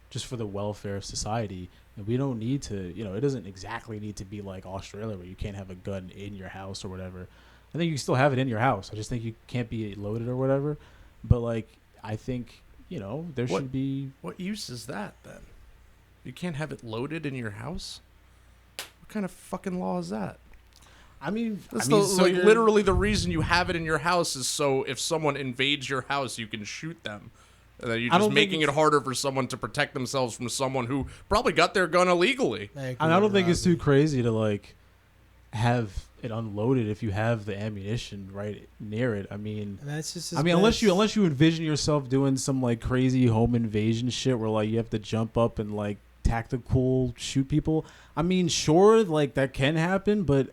just for the welfare of society. And we don't need to, it doesn't exactly need to be like Australia where you can't have a gun in your house or whatever. I think you can still have it in your house. I just think you can't be loaded or whatever. But, like, I think, there should be... What use is that, then? You can't have it loaded in your house? What kind of fucking law is that? Literally the reason you have it in your house is so if someone invades your house, you can shoot them. You're just making it harder for someone to protect themselves from someone who probably got their gun illegally. I don't think it's too crazy to, like, have it unloaded if you have the ammunition right near it. I mean, that's just unless you envision yourself doing some, like, crazy home invasion shit where, like, you have to jump up and, like, tactical shoot people. I mean, sure, like, that can happen, but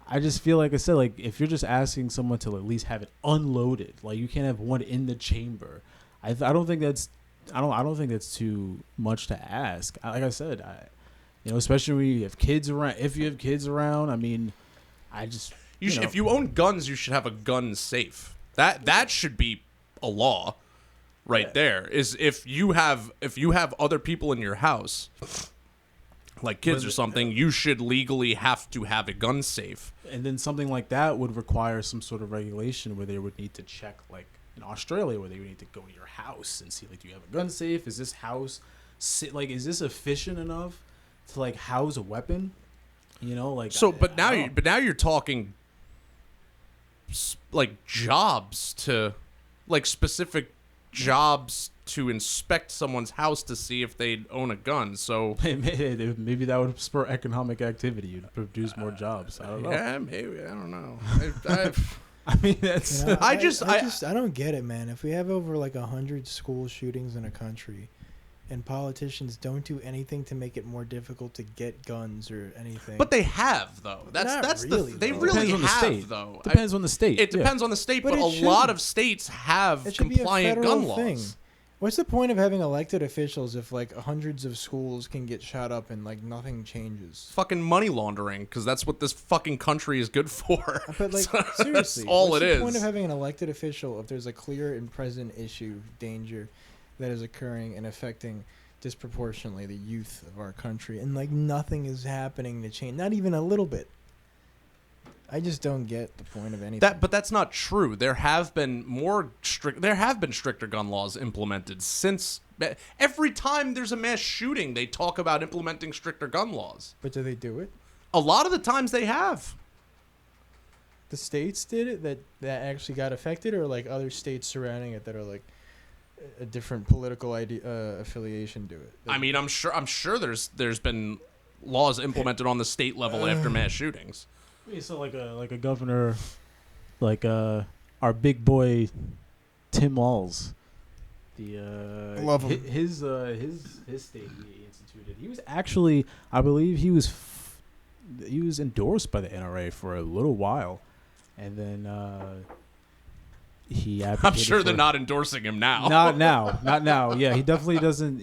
I just feel like I said, like, if you're just asking someone to at least have it unloaded, like, you can't have one in the chamber. I don't think that's too much to ask. Like I said, especially when you have kids around. If you have kids around, I mean, if you own guns, you should have a gun safe. That should be a law, right there. Is if you have other people in your house, like kids or something, you should legally have to have a gun safe. And then something like that would require some sort of regulation where they would need to check, like in Australia, where they would need to go to your house and see, like, do you have a gun safe? Is this house, is this efficient enough to, like, house a weapon? But now you're talking, like, jobs to, like, specific jobs to inspect someone's house to see if they own a gun. So maybe that would spur economic activity. You'd produce more jobs. I don't know. Yeah, maybe. I don't know. I mean, that's. I don't get it, man. If we have over like 100 school shootings in a country, and politicians don't do anything to make it more difficult to get guns or anything. But they have, though. That's really, they though. really Depends have, on the state. though. Depends on the state. It depends on the state, but a lot of states have compliant gun laws. What's the point of having elected officials if, like, hundreds of schools can get shot up and, like, nothing changes? Fucking money laundering, because that's what this fucking country is good for. But, like, seriously, that's all what's it the is. point of having an elected official if there's a clear and present issue, danger that is occurring and affecting disproportionately the youth of our country, and, like, nothing is happening to change, not even a little bit? I just don't get the point of anything. But that's not true. There have been stricter gun laws implemented since. Every time there's a mass shooting, they talk about implementing stricter gun laws. But do they do it? A lot of the times they have. The states did it that actually got affected, or like other states surrounding it that are like a different political affiliation do it? I mean, I'm sure there's been laws implemented on the state level after mass shootings. So like a governor, like our big boy Tim Walz, love him. His state he instituted. He was actually, I believe, he was endorsed by the NRA for a little while, and then he advocated. I'm sure they're not endorsing him now. Not now. Yeah, he definitely doesn't.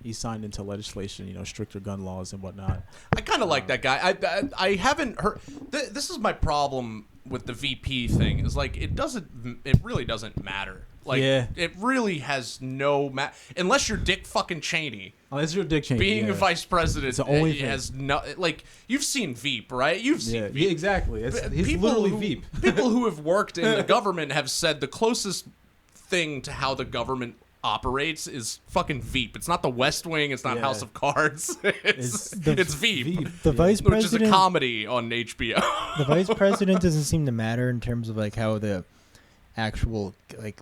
He signed into legislation, stricter gun laws and whatnot. I kind of like that guy. I haven't heard. This is my problem with the VP thing. Is like it really doesn't matter. Like it really has no unless you're Dick fucking Cheney. Unless you're Dick Cheney, being a vice president, it's the only thing. Has no like you've seen Veep, right? You've seen Veep. Yeah, exactly. He's literally Veep. People who have worked in the government have said the closest thing to how the government operates is fucking Veep. It's not The West Wing. It's not House of Cards. It's Veep. The vice president, which is a comedy on HBO. The vice president doesn't seem to matter in terms of like how the actual like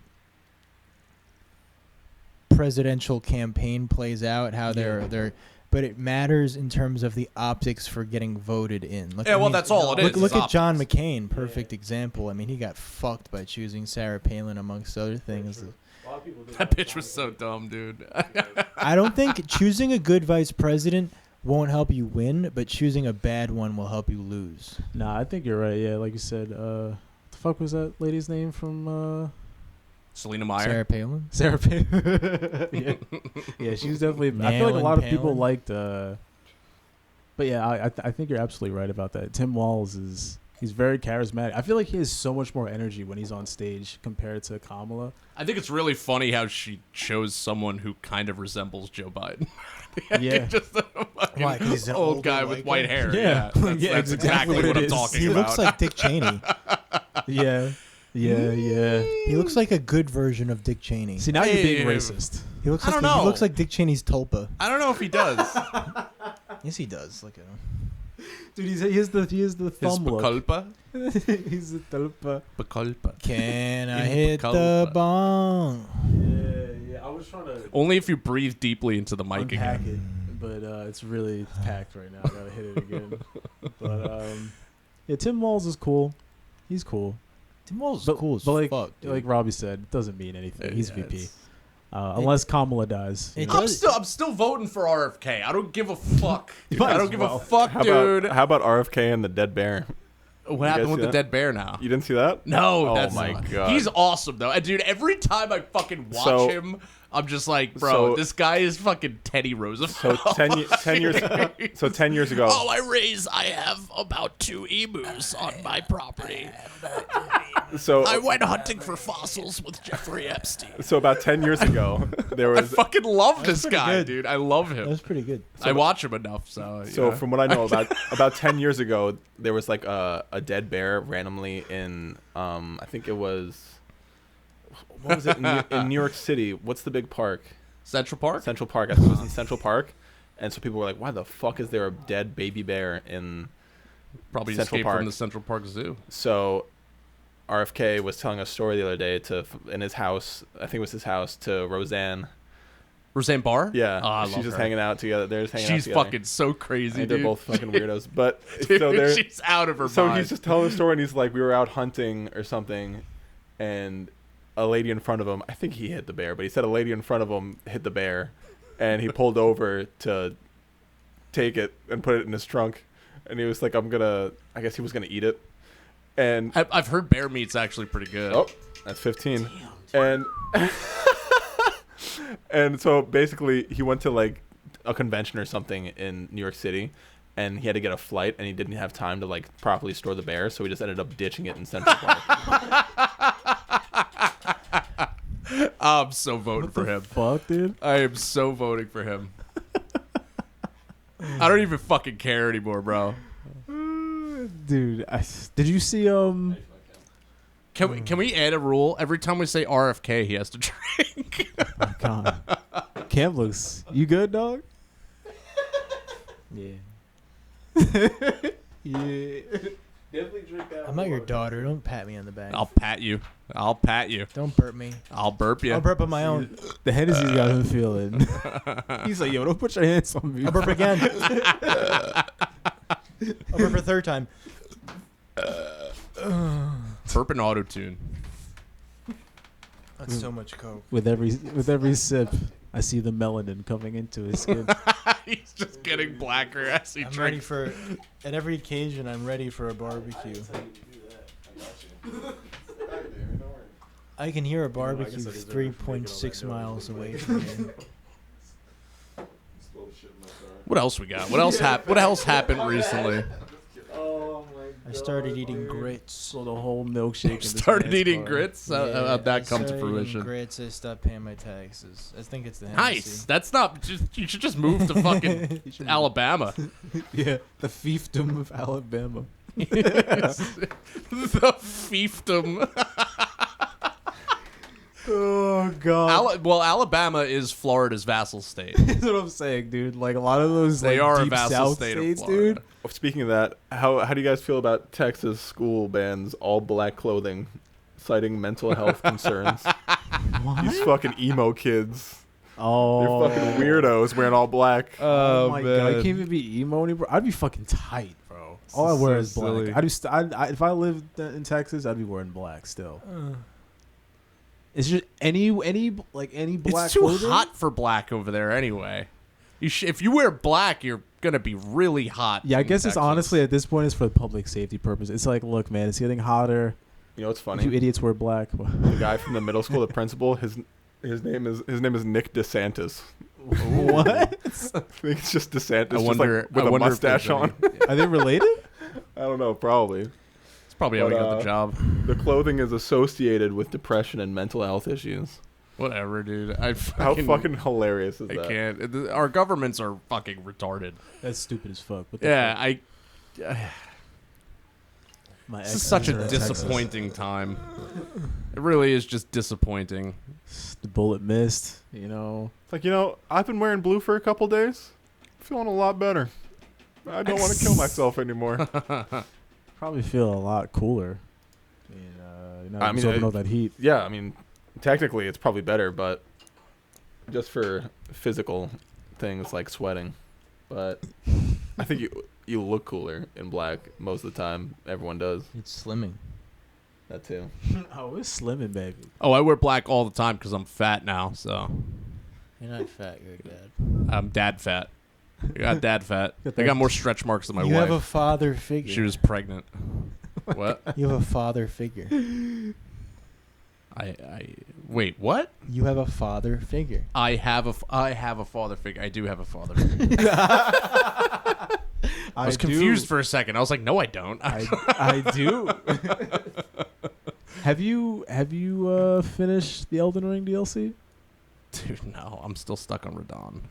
presidential campaign plays out. How they're. But it matters in terms of the optics for getting voted in. That's all it is. Look at John McCain, perfect example. I mean, he got fucked by choosing Sarah Palin amongst other things. That bitch was so dumb, dude. I don't think choosing a good vice president won't help you win, but choosing a bad one will help you lose. Nah, I think you're right. Yeah, like you said, the fuck was that lady's name from Selena Meyer. Sarah Palin. Sarah Palin. yeah, she was definitely. I feel like a lot of people liked. But yeah, I think you're absolutely right about that. Tim Walz he's very charismatic. I feel like he has so much more energy when he's on stage compared to Kamala. I think it's really funny how she chose someone who kind of resembles Joe Biden. Yeah. Just a fucking Why, 'cause he's an old older guy with white guy? hair. Yeah. That's, Yeah, that's exactly what what it I'm is. talking He about. looks like Dick Cheney. Yeah. He looks like a good version of Dick Cheney. See, now you're being Hey, racist. He looks I like don't know. he looks like Dick Cheney's Tulpa. I don't know if he does. Yes, he does. Look at him. Dude, he has the His thumb look. baculpa. He's the tulpa. Baculpa. Can I In hit the Baculpa. bong? Yeah. I was trying to Only if you breathe deeply into the mic unpack again. it, but it's really packed right now. I gotta hit it again. But yeah, Tim Walz is cool. He's cool. Tim Walz is But, cool as but like, fuck. Dude. like Robbie said, it doesn't mean anything. He's Yeah, VP. it's- Unless Kamala dies. It I'm does- still voting for RFK. I don't give a fuck. might I don't as give well. a fuck, dude. How about RFK and the dead bear? What You happened guys with see the that? dead bear now? You didn't see that? No, Oh that's my not. God. He's awesome though, and dude. Every time I fucking watch So- him, I'm just like, bro, so- this guy is fucking Teddy Roosevelt. So 10 years. So 10 years ago. Oh, I have about 2 emus on my property. So I went hunting for fossils with Jeffrey Epstein. so about 10 years ago, there I was. fucking love this pretty guy, good. dude. I love him. That's pretty good. I watch him enough, so. So yeah. from what I know, about 10 years ago, there was like a dead bear randomly in I think it was. What was it in New York City? What's the big park? Central Park. Central Park. I think it was in Central Park, and so people were like, "Why the fuck is there a dead baby bear in?" Probably Central escaped Park. from the Central Park Zoo. So RFK was telling a story the other day in his house. I think it was his house to Roseanne. Roseanne Barr. Yeah, Oh, I she's love just her. hanging out together. They're just hanging out She's together. fucking so crazy, And they're dude. both fucking weirdos. But Dude, so they're she's out of her so mind. he's just telling the story, and he's like, we were out hunting or something, and a lady in front of him, I think he hit the bear, but he said a lady in front of him hit the bear, and he pulled over to take it and put it in his trunk, and he was like, I guess he was gonna eat it, and I've heard bear meat's actually pretty good. oh, that's 15, and and so basically he went to like a convention or something in New York City, and he had to get a flight, and he didn't have time to like properly store the bear, so he just ended up ditching it in Central Park. I'm so voting for him. Fuck, dude. I am so voting for him. I don't even fucking care anymore, bro. Dude, did you see Can we add a rule? Every time we say RFK, he has to drink. Oh, God. Cam looks. You good, dog? Yeah. Yeah. Definitely drink that. I'm not your daughter. Don't pat me on the back. I'll pat you. I'll pat you. Don't burp me. I'll burp you. I'll burp on my own. The Hennessy's got him feeling. He's like, yo, don't put your hands on me. I'll burp again. I'll burp a third time. Burp and auto-tune. That's so much coke. With every sip, I see the melanin coming into his skin. He's just getting blacker as he I'm ready drinks. for. At every occasion, I'm ready for a barbecue. I can hear a barbecue 3.6 miles away from here. What else we got? What else happened recently? I started eating grits. So the whole milkshake. in this Started man's eating car. grits? Yeah, How'd that I come to started eating fruition? Grits. I stopped paying my taxes. I think it's the Nice. Hennessy. That's not. You should just move to fucking Alabama. Yeah, the fiefdom of Alabama. The fiefdom. Oh God. Well, Alabama is Florida's vassal state. That's what I'm saying, dude. Like a lot of those, They like, are a deep vassal South state of states, Florida. dude. Speaking of that, how do you guys feel about Texas school bans all black clothing, citing mental health concerns? These fucking emo kids. Oh, They're fucking weirdos wearing all black. Oh my God, I can't even be emo anymore. I'd be fucking tight, bro. All I is wear so is black. silly. If I lived in Texas, I'd be wearing black still. It's just any black. It's too clothing? hot for black over there anyway. If you wear black, you're gonna be really hot. Yeah, I in guess it's Texas. honestly at this point it's for public safety purposes. It's like, look, man, it's getting hotter. You know what's funny? You idiots wear black. The guy from the middle school, the principal, his name is Nick DeSantis. What? I think it's just DeSantis, I wonder, just like with a mustache on. Are they related? I don't know, probably. It's probably how he got the job. The clothing is associated with depression and mental health issues. Whatever, dude. How fucking hilarious is I that? can't. Our governments are fucking retarded. That's stupid as fuck. Yeah, My this is such a disappointing time. It really is just disappointing. The bullet missed, you know. It's like, I've been wearing blue for a couple days. Feeling a lot better. I don't want to kill myself anymore. Probably feel a lot cooler. Absorbing all that heat. Yeah, I mean, technically it's probably better, but just for physical things like sweating. But I think you look cooler in black most of the time. Everyone does. It's slimming. That too. Oh, it's slimming, baby. Oh, I wear black all the time because I'm fat now. So You're not fat. You're dad. I'm dad fat. I got dad fat. I got more stretch marks than my You wife. have a father figure. She was pregnant. What? You have a father figure. I wait. What? You have a father figure. I have a father figure. I do have a father figure. I was confused for a second. I was like, no, I don't. I do. Have you finished the Elden Ring DLC? Dude, no. I'm still stuck on Radon.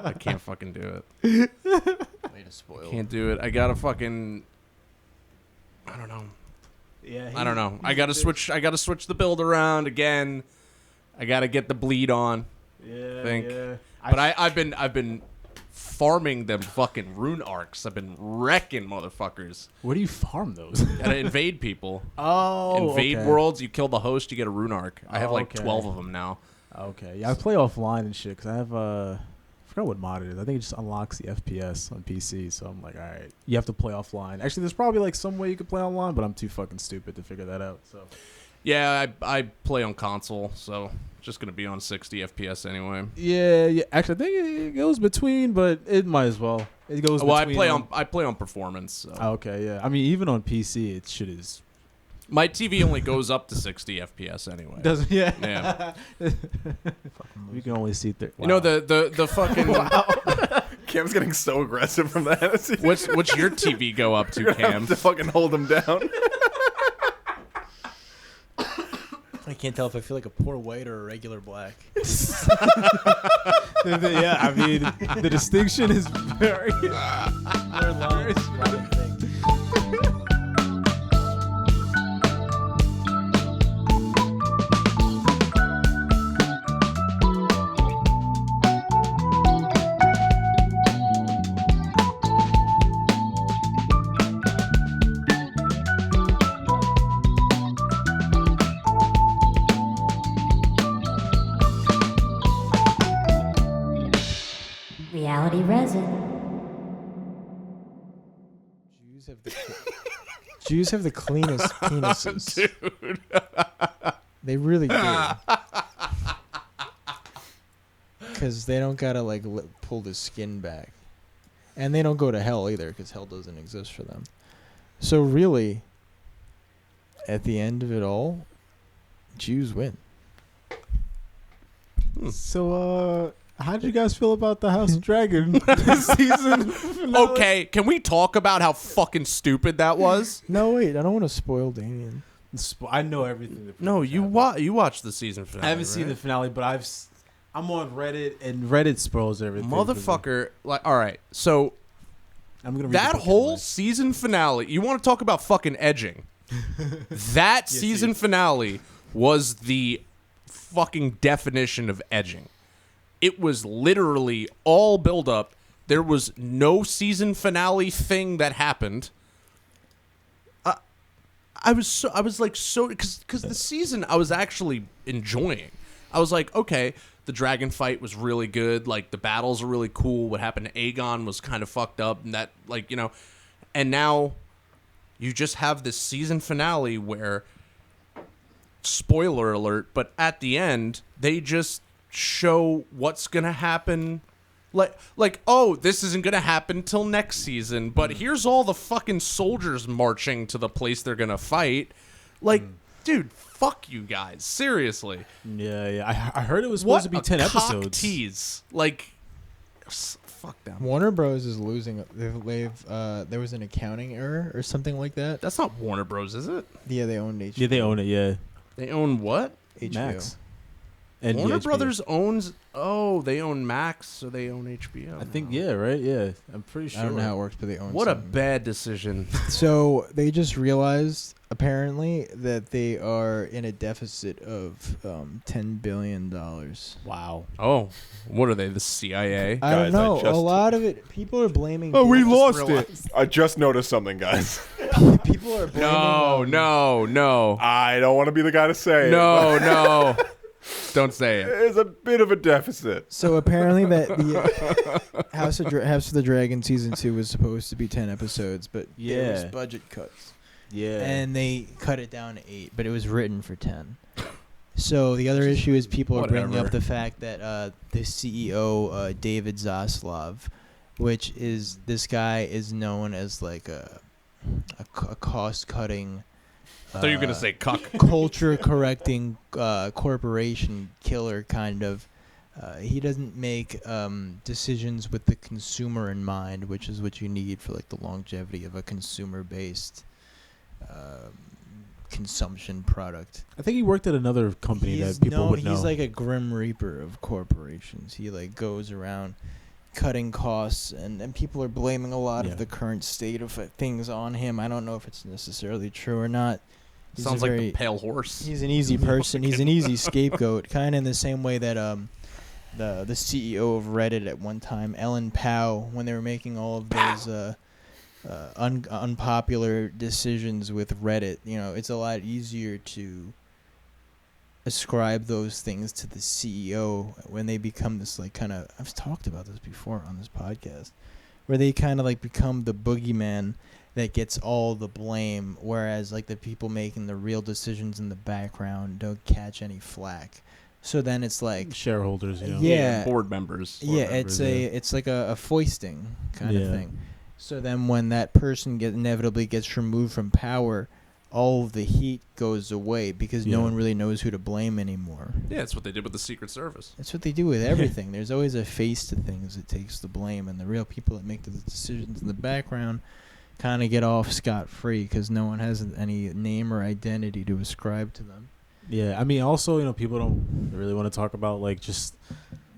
I can't fucking do it. Way to spoil. Can't do it. I gotta fucking. I don't know. Yeah. I don't know. I gotta switch the build around again. I gotta get the bleed on. Yeah. I think. Yeah. But I've been farming them fucking rune arcs. I've been wrecking motherfuckers. Where do you farm those? Gotta invade people. Oh. Invade okay. worlds. You kill the host, you get a rune arc. I have like Okay. 12 of them now. Okay. Yeah, I play offline and shit because I have I forgot what mod it is. I think it just unlocks the FPS on PC. So I'm like, all right, you have to play offline. Actually, there's probably like some way you could play online, but I'm too fucking stupid to figure that out. So. Yeah, I play on console, so just gonna be on 60 FPS anyway. Yeah. Actually, I think it goes between, but it might as well. It goes. Well, between I play on performance. So. Okay, yeah. I mean, even on PC, it shit is. My TV only goes up to 60 FPS anyway. Doesn't yeah. Yeah. You can only see You know the fucking. Cam's getting so aggressive from that. What's your TV go up to, Cam? To fucking hold him down. I can't tell if I feel like a poor white or a regular black. Yeah, I mean, the distinction is very. Blurred lines, a lot of things. Reality resin. Jews have the cleanest penises. Dude. They really do. Because they don't gotta like pull the skin back, and they don't go to hell either, because hell doesn't exist for them. So really, at the end of it all, Jews win. So, how did you guys feel about the House of Dragon season finale? Okay, can we talk about how fucking stupid that was? No, wait, I don't want to spoil Damien. I know everything. No, you watched the season finale. I haven't seen the finale, but I'm on Reddit, and Reddit spoils everything. Motherfucker. Like, all right, so I'm gonna read that the book whole anyway. season finale. You want to talk about fucking edging? That season finale was the fucking definition of edging. It was literally all build up. There was no season finale thing that happened. I was because the season I was actually enjoying. I was like, okay, the dragon fight was really good. Like the battles are really cool. What happened to Aegon was kind of fucked up, and that and now you just have this season finale where, spoiler alert, but at the end they just show what's gonna happen. Like, oh, this isn't gonna happen till next season, but here's all the fucking soldiers marching to the place they're gonna fight. Like, dude, fuck you guys. Seriously. Yeah. I heard it was supposed to be 10 cock episodes. tease. Like, fuck them. Warner Bros is losing. There was an accounting error or something like that. That's not Warner Bros, is it? Yeah, they own HBO. Yeah, they own it. Yeah, They own what? HBO. Max. And Warner HBO. Brothers owns. Oh, they own Max, so they own HBO. I think, now. yeah, right? Yeah, I'm pretty sure. I don't know how it works, but they own. What a something. bad decision. So they just realized apparently that they are in a deficit of $10 billion. Wow. Oh, what are they? The CIA? I don't Guys, I know. A just- lot of it, people are blaming. Oh, we Bill- lost it. I just noticed something, guys. People are blaming. No. I don't want to be the guy to say it. No. Don't say it. There's a bit of a deficit. So apparently that the House of the Dragon season 2 was supposed to be 10 episodes, but there was Yeah. budget cuts, Yeah. and they cut it down to 8. But it was written for 10. So the other issue is people are bringing Whatever. up the fact that the CEO David Zaslav, which is this guy is known as like a cost cutting. I thought you were gonna say cuck. Culture correcting corporation killer kind of. He doesn't make decisions with the consumer in mind, which is what you need for like the longevity of a consumer based consumption product. I think he worked at another company that people would know. He's like a grim reaper of corporations. He like goes around cutting costs, and people are blaming a lot Yeah. of the current state of things on him. I don't know if it's necessarily true or not. He's Sounds a like very- the pale horse. He's an easy person. He's an easy scapegoat, kind of in the same way that the CEO of Reddit at one time, Ellen Pao, when they were making all of those unpopular decisions with Reddit, it's a lot easier to ascribe those things to the CEO when they become this like kind of. I've talked about this before on this podcast, where they kind of like become the boogeyman that gets all the blame, whereas like the people making the real decisions in the background don't catch any flack. So then it's like, shareholders, Yeah. Board members. members, it's like a foisting kind of Yeah. thing. So then when that person inevitably gets removed from power, all of the heat goes away because no Yeah. one really knows who to blame anymore. Yeah, that's what they did with the Secret Service. That's what they do with everything. There's always a face to things that takes the blame, and the real people that make the decisions in the background kind of get off scot-free because no one has any name or identity to ascribe to them. Yeah, I mean, also, people don't really want to talk about, like, just,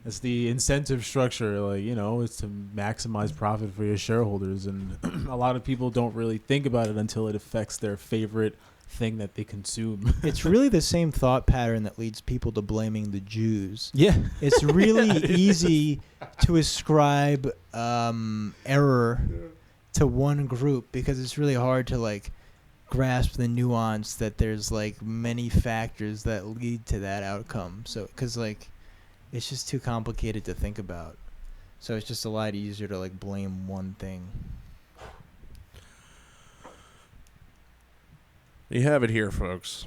it's the incentive structure, like, it's to maximize profit for your shareholders, and a lot of people don't really think about it until it affects their favorite thing that they consume. It's really the same thought pattern that leads people to blaming the Jews. Yeah. It's really easy to ascribe error to one group because it's really hard to like grasp the nuance that there's like many factors that lead to that outcome. So because like it's just too complicated to think about. So it's just a lot easier to like blame one thing. You have it here, folks.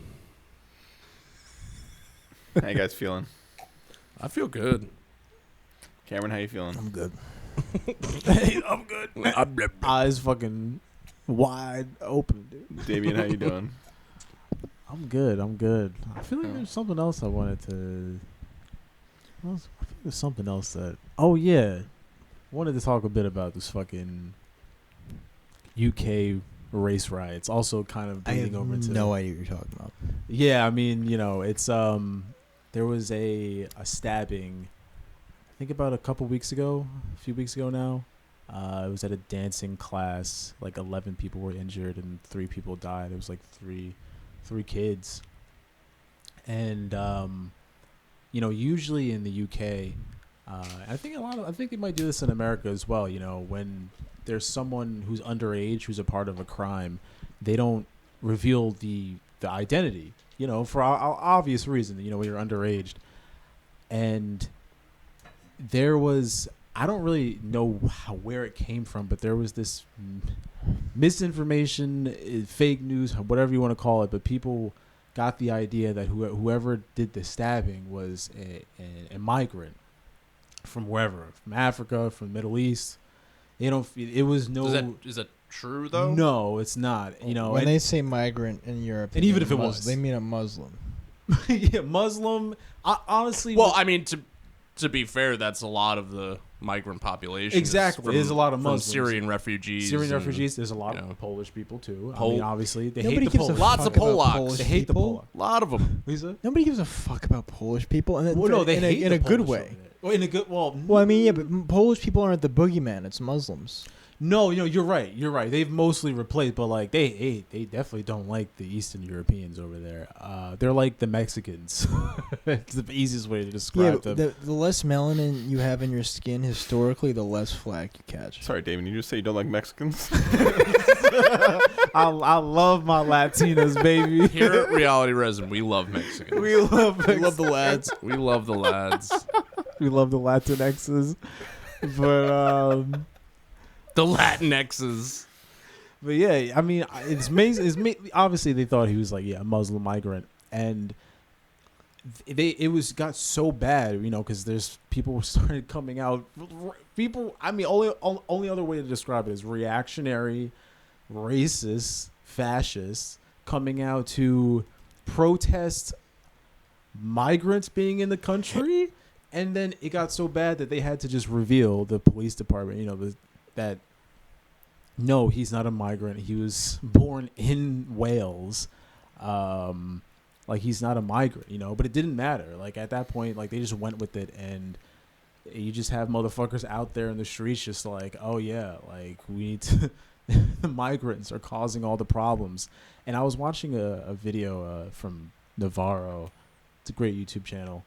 How you guys feeling? I feel good. Cameron, how you feeling? I'm good. I'm good. Eyes fucking wide open, dude. Damien, how you doing? I'm good. I feel like there's something else I wanted to. I think there's something else that. Oh yeah, wanted to talk a bit about this fucking UK race riots. Also, kind of I have bleeding over into. no idea what you're talking about. Yeah, I mean, it's there was a stabbing. I think about a few weeks ago now. It was at a dancing class. Like 11 people were injured and 3 people died. It was like three kids. And usually in the UK, I think they might do this in America as well. When there's someone who's underage who's a part of a crime, they don't reveal the identity. For obvious reason. When you're underage, and there was. I don't really know where it came from, but there was this misinformation, fake news, whatever you want to call it. But people got the idea that whoever did the stabbing was a migrant from wherever, from Africa, from the Middle East. They don't. It was no. Is that true though? No, it's not. You know, when they say migrant in Europe, and even if it was, they mean a Muslim. yeah, Muslim. Honestly, well, I mean to be fair, that's a lot of the migrant population. Exactly, there's a lot of Muslims, Syrian refugees. There's a lot of Polish people too. I mean, obviously, they Nobody hate the gives a Polish. Lots of fuck about Polacks. Polish They hate the people. A lot of them. Lisa? Nobody gives a fuck about Polish people, and Well, no, they hate in the a good Polish way. over there. Well, in a good well. Well, I mean, yeah, but Polish people aren't the boogeyman. It's Muslims. No, you're right. You're right. They've mostly replaced, but like they definitely don't like the Eastern Europeans over there. They're like the Mexicans. It's the easiest way to describe them. The less melanin you have in your skin historically, the less flack you catch. Sorry, David, you just say you don't like Mexicans? I love my Latinas, baby. Here at Reality Resin, we love Mexicans. We love the lads. We love the lads. we love the Latinxes, but The Latinxes. But yeah, I mean, it's amazing. Obviously, they thought he was like, a Muslim migrant, and it got so bad, because there's people started coming out. People, I mean, only other way to describe it is reactionary, racist, fascists coming out to protest migrants being in the country, and then it got so bad that they had to just reveal the police department, that no, he's not a migrant. He was born in Wales. Like, he's not a migrant, but it didn't matter. Like, at that point, like, they just went with it, and you just have motherfuckers out there in the streets just like, oh yeah, like, we need to the migrants are causing all the problems. And I was watching a video from Navarro. It's a great YouTube channel.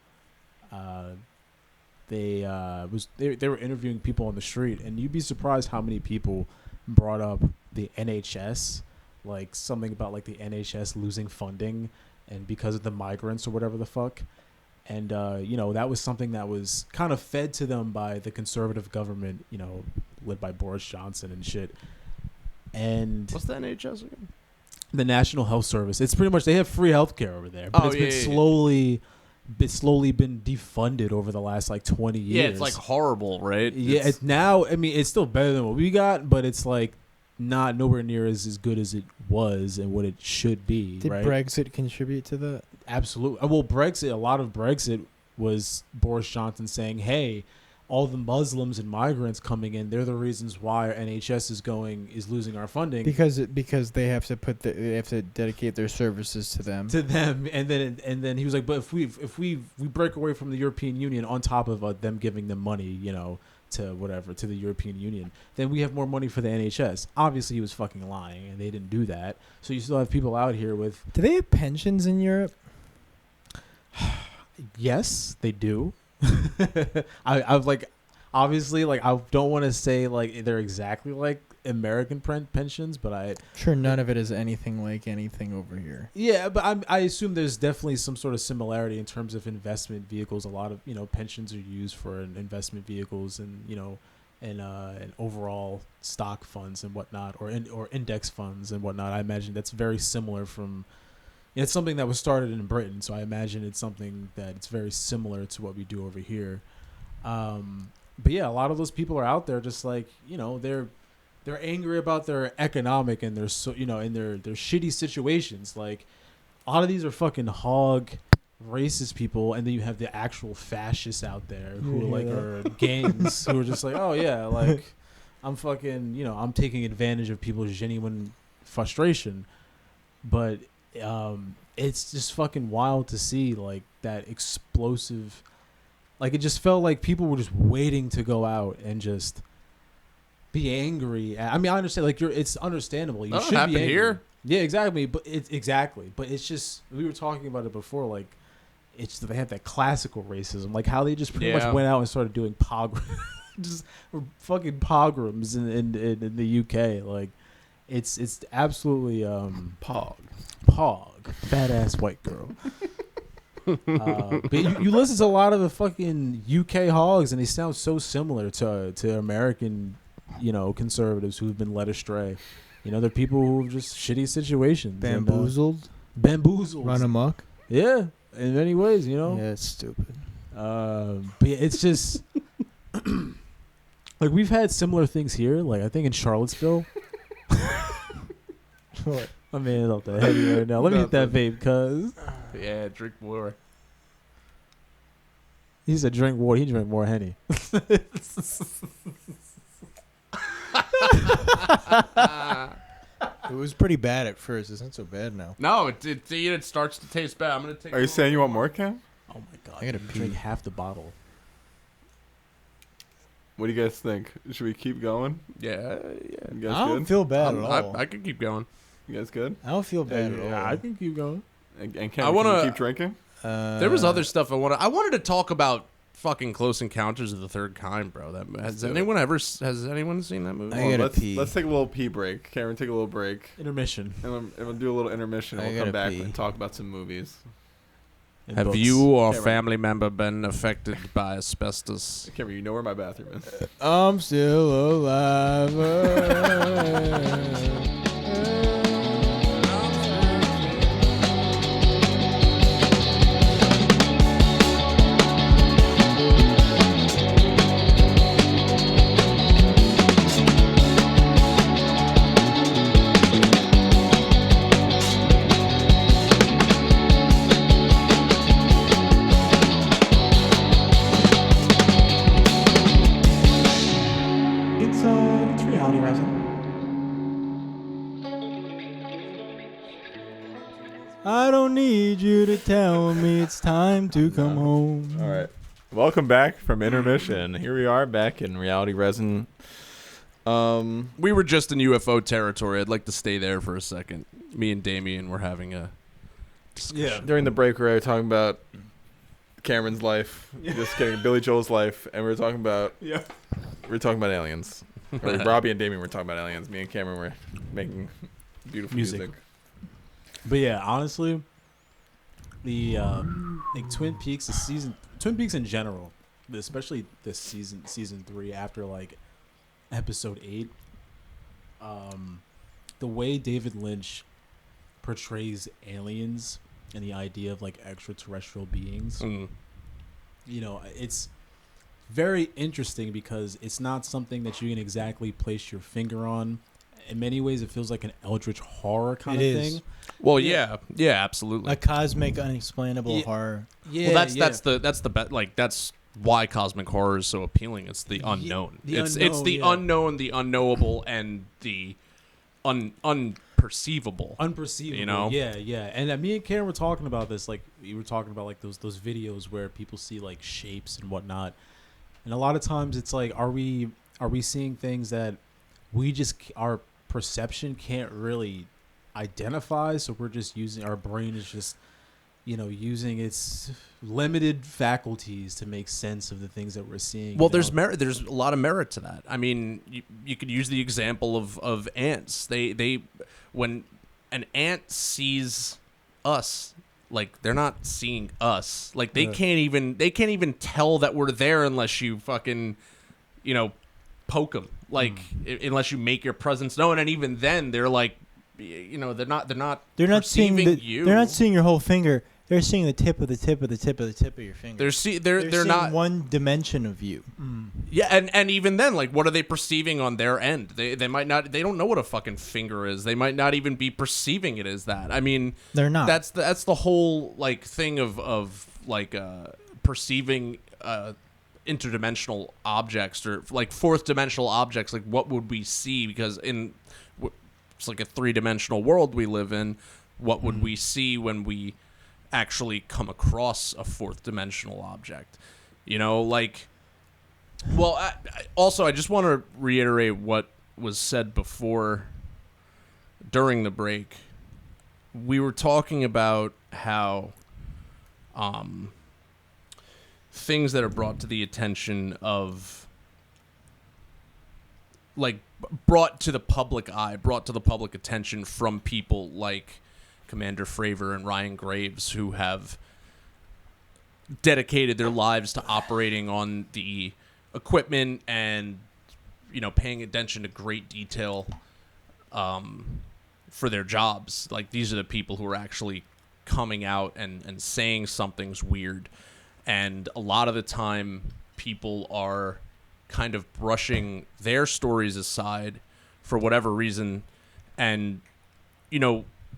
They were interviewing people on the street, and you'd be surprised how many people brought up the NHS, like something about like the NHS losing funding and because of the migrants or whatever the fuck. And that was something that was kind of fed to them by the conservative government, led by Boris Johnson and shit. And what's the NHS again? The National Health Service. It's pretty much, they have free healthcare over there, but it's slowly been defunded over the last like 20 years. Yeah, it's like horrible, right? Yeah, it's now, I mean, it's still better than what we got, but it's like not nowhere near as good as it was and what it should be. Did right? Brexit contribute to that? Absolutely. Well, a lot of Brexit was Boris Johnson saying, hey, all the Muslims and migrants coming in, they're the reasons why our NHS is losing our funding. Because they have to they have to dedicate their services to them. And then he was like, but if we break away from the European Union on top of them giving them money, to the European Union, then we have more money for the NHS. Obviously, he was fucking lying, and they didn't do that. So you still have people out here with. Do they have pensions in Europe? Yes, they do. I've like, obviously, like, I don't want to say like they're exactly like American pensions, but sure none of it is anything like anything over here. Yeah, but I assume there's definitely some sort of similarity in terms of investment vehicles. A lot of pensions are used for investment vehicles and and overall stock funds and whatnot, or index funds and whatnot. I imagine that's very similar from. It's something that was started in Britain, so I imagine it's something that it's very similar to what we do over here. But yeah, a lot of those people are out there just like, they're angry about their economic and their their shitty situations. Like, a lot of these are fucking hog racist people, and then you have the actual fascists out there who are gangs who are just like, oh yeah, like, I'm fucking, I'm taking advantage of people's genuine frustration. But it's just fucking wild to see like that explosive, like, it just felt like people were just waiting to go out and just be angry. I mean, I understand, like, it's understandable. You should be angry here. Yeah, exactly. But it's just, we were talking about it before, like, it's they have that classical racism, like how they just pretty much went out and started doing just fucking pogroms in the UK. Like, it's absolutely Pog, fat ass white girl. But you listen to a lot of the fucking UK hogs, and they sound so similar to American, conservatives who've been led astray. They're people who have just shitty situations, bamboozled, run amok. Yeah, in many ways, Yeah, it's stupid. But yeah, it's just. Like we've had similar things here. Like I think in Charlottesville. What? My man's off the heady right now. Let me hit that vape, cuz. Yeah, drink more. He said drink water. He drank more Henny. It was pretty bad at first. It's not so bad now. No, it starts to taste bad. I'm gonna take. Are you saying you want more, Cam? Oh my god! I gotta you pee. drink half the bottle. What do you guys think? Should we keep going? Yeah. You guys I don't good? feel bad at all. I could keep going. You guys good? I don't feel bad at all. I can keep going. And Cam, I wanna- can you keep drinking? There was other stuff I wanted to talk about. Fucking Close Encounters of the Third Kind, bro. Has anyone seen that movie? I gotta pee. Let's take a little pee break. Cameron, take a little break. Intermission. And we'll do a little intermission. And I we'll come gotta back pee. and talk about some movies. And Have books. you or Cameron. family member been affected by asbestos? Cameron, you know where my bathroom is. I'm still alive. It's reality rising. I don't need you to tell me it's time to come home. All right. Welcome back from intermission. Here we are back in Reality Resin. We were just in UFO territory. I'd like to stay there for a second. Me and Damien were having a discussion. During the break, we were talking about Cameron's life. Just kidding. Billy Joel's life. And we were talking about aliens. Or Robbie and Damien were talking about aliens. Me and Cameron were making beautiful music. But yeah, honestly, the like Twin Peaks in general, but especially this season 3 after like episode 8, the way David Lynch portrays aliens and the idea of like extraterrestrial beings, you know, it's very interesting because it's not something that you can exactly place your finger on. In many ways, it feels like an eldritch horror kind It of is. thing. Well, yeah, absolutely. A cosmic, unexplainable horror. Yeah, Well, that's why cosmic horror is so appealing. It's the unknown. It's the unknown, the unknowable, and the unperceivable. Unperceivable. You know? Yeah. And me and Karen were talking about this. Like we were talking about like those videos where people see like shapes and whatnot. And a lot of times it's like, are we seeing things that we just our perception can't really identify? So we're just using our brain is just, you know, using its limited faculties to make sense of the things that we're seeing. Well, you there's know? merit. There's a lot of merit to that. I mean, you could use the example of ants. They when an ant sees us, like they're not seeing us. Like they can't even tell that we're there unless you fucking, you know, poke them. Like unless you make your presence known, and even then they're like, you know, they're not seeing perceiving you. They're not seeing your whole finger. They're seeing the tip of the tip of the tip of the tip of your finger. They're seeing not one dimension of you. Yeah, and even then, like, what are they perceiving on their end? They might not. They don't know what a fucking finger is. They might not even be perceiving it as that. I mean, They're not. That's the whole like thing of like perceiving interdimensional objects or like fourth dimensional objects. Like, what would we see? Because it's like a 3-dimensional world we live in. What would we see when we actually come across a fourth dimensional object? You know, like, well, I just want to reiterate what was said before during the break. We were talking about how things that are brought to the attention of, like, brought to the public eye, brought to the public attention from people like Commander Fravor and Ryan Graves, who have dedicated their lives to operating on the equipment and, you know, paying attention to great detail for their jobs. Like, these are the people who are actually coming out and saying something's weird. And a lot of the time, people are kind of brushing their stories aside for whatever reason, and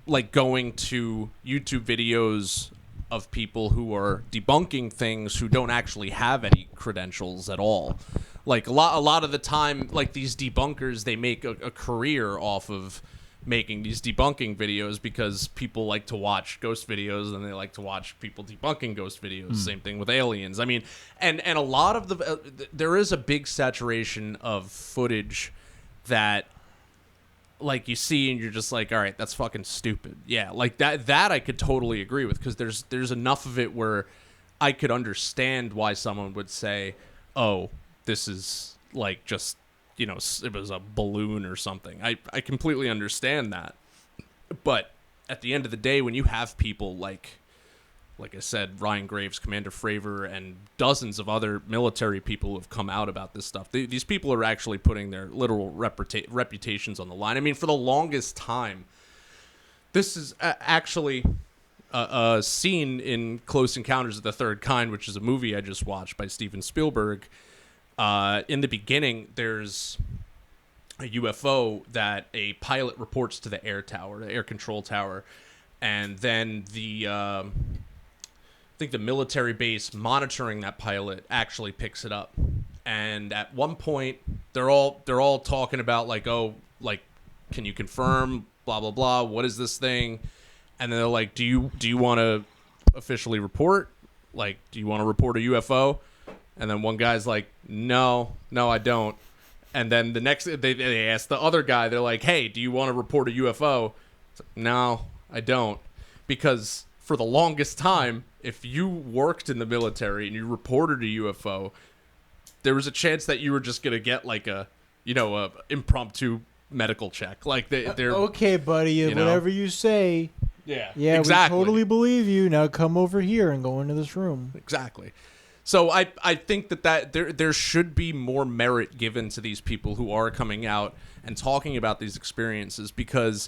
like going to YouTube videos of people who are debunking things who don't actually have any credentials at all. Like a lot of the time, like these debunkers, they make a career off of making these debunking videos because people like to watch ghost videos and they like to watch people debunking ghost videos. Same thing with aliens. I mean, and a lot of there is a big saturation of footage that like you see and you're just like, all right, that's fucking stupid. Yeah, like that I could totally agree with, because there's enough of it where I could understand why someone would say, oh, this is like just, it was a balloon or something. I completely understand that. But at the end of the day, when you have people like I said, Ryan Graves, Commander Fravor, and dozens of other military people who have come out about this stuff, these people are actually putting their literal reputations on the line. I mean, for the longest time, this is actually a scene in Close Encounters of the Third Kind, which is a movie I just watched by Steven Spielberg. In the beginning, there's a UFO that a pilot reports to the air control tower, and then I think the military base monitoring that pilot actually picks it up. And at one point, they're all talking about like, oh, like, can you confirm? Blah blah blah. What is this thing? And then they're like, do you want to officially report? Like, do you want to report a UFO? And then one guy's like, no, I don't. And then the next, they ask the other guy, they're like, hey, do you want to report a UFO? It's like, no, I don't. Because for the longest time, if you worked in the military and you reported a UFO, there was a chance that you were just going to get like a impromptu medical check. Like they're okay, buddy, whatever you say. Yeah, exactly. We totally believe you. Now come over here and go into this room. Exactly. So I think that there should be more merit given to these people who are coming out and talking about these experiences, because,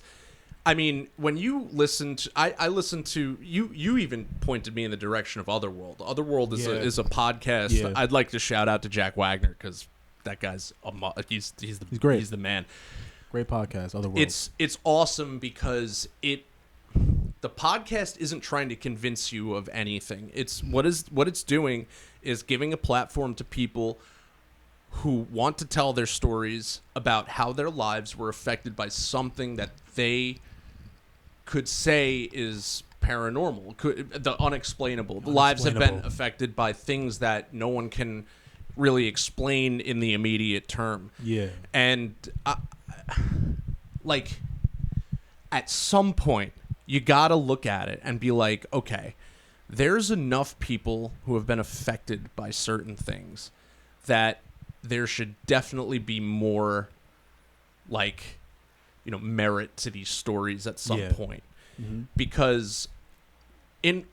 I mean, when you listen to, I listened to, you even pointed me in the direction of Otherworld. Otherworld is a podcast. Yeah. I'd like to shout out to Jack Wagner, because that guy's he's great. He's the man. Great podcast, Otherworld. It's awesome because the podcast isn't trying to convince you of anything. What it's doing is giving a platform to people who want to tell their stories about how their lives were affected by something that they could say is paranormal, the unexplainable. The lives have been affected by things that no one can really explain in the immediate term. Yeah. And like at some point, you got to look at it and be like, okay, there's enough people who have been affected by certain things that there should definitely be more, like, merit to these stories at some point. Mm-hmm. Because in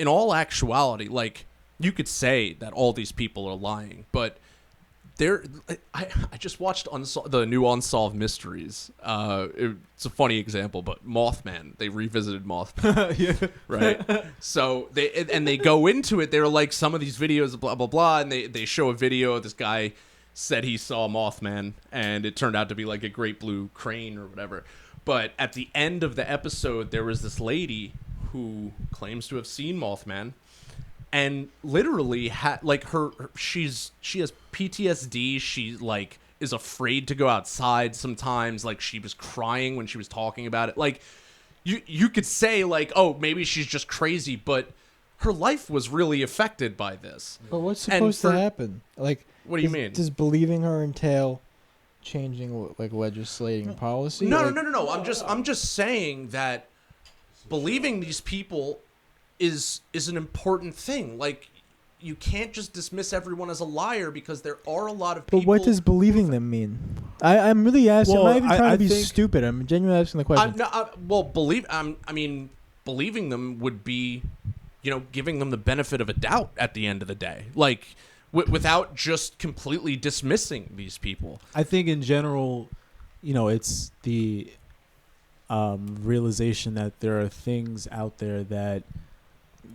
all actuality, like, you could say that all these people are lying, but I just watched the new Unsolved Mysteries. It's a funny example, but Mothman. They revisited Mothman. Yeah. Right? So they go into it. They're like, some of these videos, blah, blah, blah, and they show a video. This guy said he saw Mothman, and it turned out to be like a great blue crane or whatever. But at the end of the episode, there was this lady who claims to have seen Mothman, and literally she has PTSD. She like is afraid to go outside sometimes. Like, she was crying when she was talking about it. Like, you could say like, oh, maybe she's just crazy, but her life was really affected by this. But what's supposed to happen? Like, what do you mean? Does believing her entail changing, like, legislating policy? No. I'm just saying that believing these people is an important thing. Like, you can't just dismiss everyone as a liar, because there are a lot of people. But what does believing them mean? I'm really asking. Well, I'm not even trying to be think stupid. I'm genuinely asking the question. Believing them would be, giving them the benefit of a doubt at the end of the day. Like, without just completely dismissing these people. I think in general, it's the realization that there are things out there that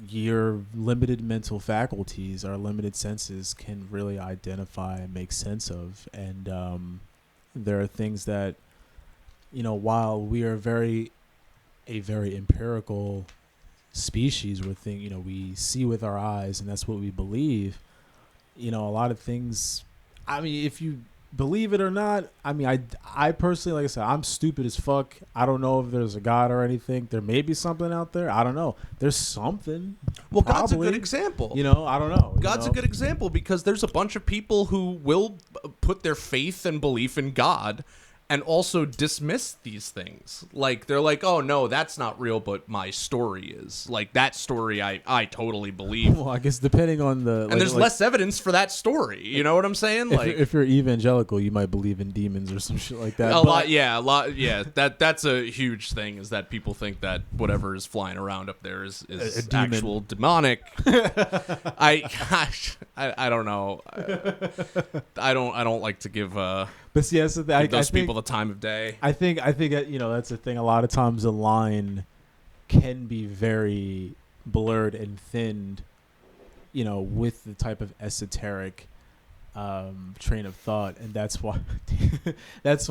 your limited mental faculties, our limited senses, can really identify and make sense of. And there are things that, while we are a very empirical species, we see with our eyes, and that's what we believe. A lot of things. I mean, if you believe it or not, I mean, I personally, like I said, I'm stupid as fuck. I don't know if there's a God or anything. There may be something out there. I don't know. There's something. Well, probably. God's a good example. I don't know. God's a good example because there's a bunch of people who will put their faith and belief in God and also dismiss these things. Like, they're like, oh, no, that's not real, but my story is. Like, that story I totally believe. Well, I guess depending on the... And there's less evidence for that story. You know what I'm saying? If you're evangelical, you might believe in demons or some shit like that. A lot. Yeah. That's a huge thing, is that people think that whatever is flying around up there is actual demonic. I don't know. I don't like to give... But see, that's the thing. Give those people the time of day. I think that's the thing. A lot of times the line can be very blurred and thinned, with the type of esoteric train of thought, and that's why. That's.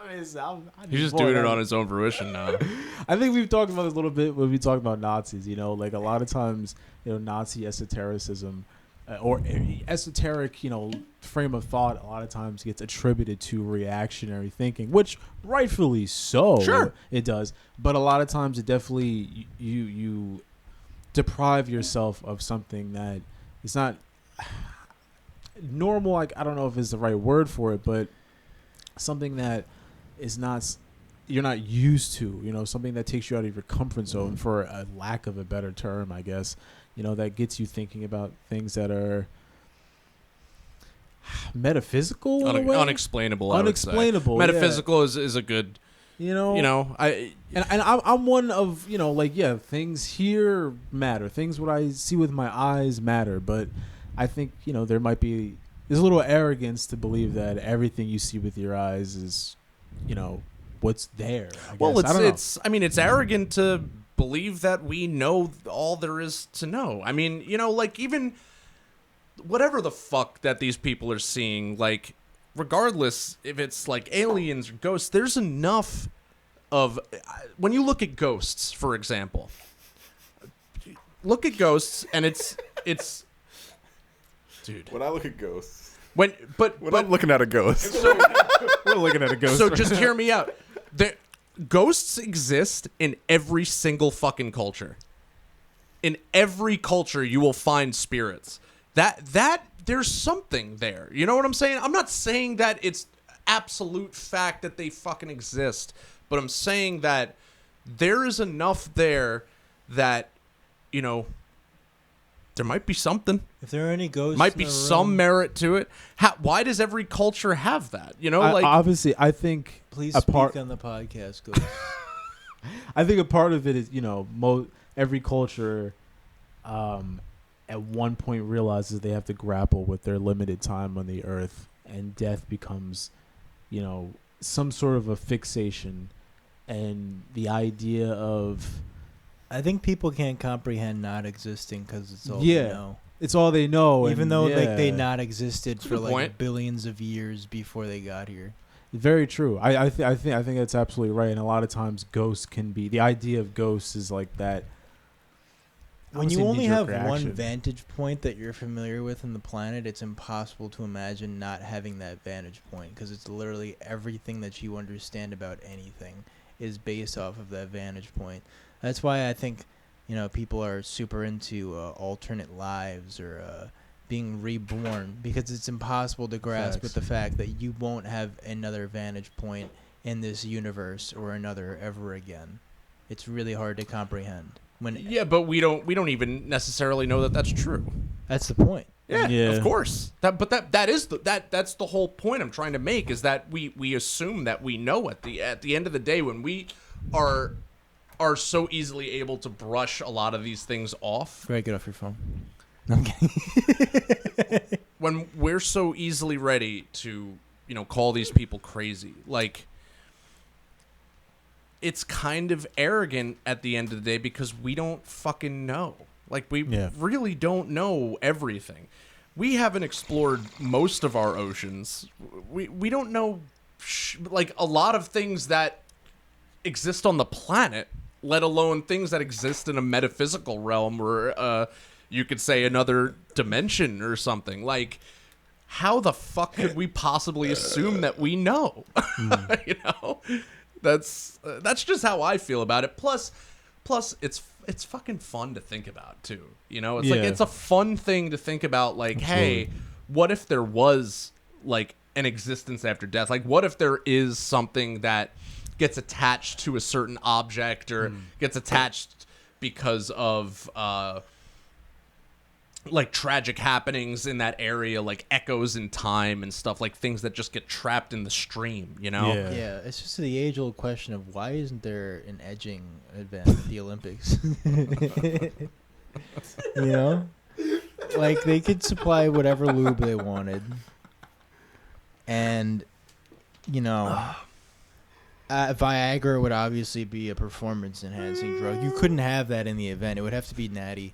He's just doing it on his own fruition now. I think we've talked about this a little bit when we talk about Nazis. Like a lot of times, Nazi esotericism. Or esoteric, frame of thought a lot of times gets attributed to reactionary thinking, which rightfully so. Sure. It does. But a lot of times it definitely, you deprive yourself of something that is not normal. Like, I don't know if it's the right word for it, but something that is not, you're not used to, something that takes you out of your comfort zone, for a lack of a better term, I guess. That gets you thinking about things that are metaphysical, unexplainable. Unexplainable. Metaphysical is a good. I'm one of things here matter. Things what I see with my eyes matter, but I think there's a little arrogance to believe that everything you see with your eyes is what's there. It's arrogant to believe that we know all there is to know. I mean, even whatever the fuck that these people are seeing, like, regardless if it's like aliens or ghosts, there's enough of, when you look at ghosts, for example, look at ghosts and it's dude. When I look at ghosts, when I'm looking at a ghost, we're looking at a ghost. So just hear me out. Ghosts exist in every single fucking culture. In every culture, you will find spirits. That there's something there. You know what I'm saying? I'm not saying that it's absolute fact that they fucking exist, but I'm saying that there is enough there that, there might be something. If there are any ghosts, might be some merit to it. Why does every culture have that? Obviously, I think. Please speak on the podcast, ghosts. I think a part of it is, every culture, at one point realizes they have to grapple with their limited time on the earth, and death becomes, some sort of a fixation, and the idea of. I think people can't comprehend not existing because it's all they know. It's all they know. Even though they not existed That's for point. billions of years before they got here. Very true. I think that's absolutely right. And a lot of times ghosts can be, the idea of ghosts is like that. When you only have one vantage point that you're familiar with in the planet, it's impossible to imagine not having that vantage point, because it's literally everything that you understand about anything is based off of that vantage point. That's why I think, people are super into alternate lives or being reborn, because it's impossible to grasp with the fact that you won't have another vantage point in this universe or another ever again. It's really hard to comprehend. But we don't even necessarily know that that's true. That's the point. Yeah, of course. That's the whole point I'm trying to make, is that we assume that we know at the end of the day, when we are so easily able to brush a lot of these things off. Greg, get off your phone. I'm kidding. When we're so easily ready to, call these people crazy, like, it's kind of arrogant at the end of the day because we don't fucking know. Like, we really don't know everything. We haven't explored most of our oceans. We don't know, like, a lot of things that exist on the planet, let alone things that exist in a metaphysical realm or, you could say, another dimension or something. Like, how the fuck could we possibly assume that we know? You know? That's just how I feel about it. Plus it's fucking fun to think about too. You know, it's like it's a fun thing to think about. Like, hey, what if there was like an existence after death? Like, what if there is something that gets attached to a certain object or gets attached because of like tragic happenings in that area, like echoes in time and stuff, like things that just get trapped in the stream, you know? Yeah, it's just the age-old question of why isn't there an edging event at the Olympics? You know? Like, they could supply whatever lube they wanted. And, you know, Viagra would obviously be a performance-enhancing drug. You couldn't have that in the event. It would have to be natty.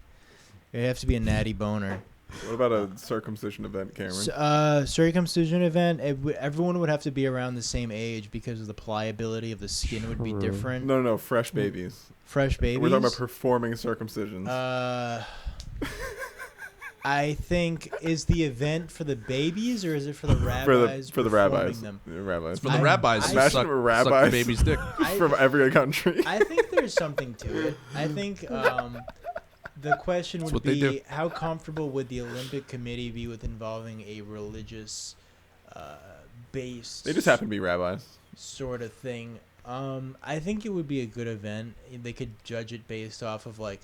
It'd have to be a natty boner. What about a circumcision event, Cameron? Circumcision event, everyone would have to be around the same age because of the pliability of the skin would be different. No, fresh babies. Fresh babies? We're talking about performing circumcisions. I think, is the event for the babies or is it for the rabbis? For the rabbis. Them? The rabbis. For the rabbis. Imagine Suck rabbis the baby's dick. from every country. I think there's something to it. I think the question would be, how comfortable would the Olympic Committee be with involving a religious based They just happen to be rabbis. sort of thing? I think it would be a good event. They could judge it based off of like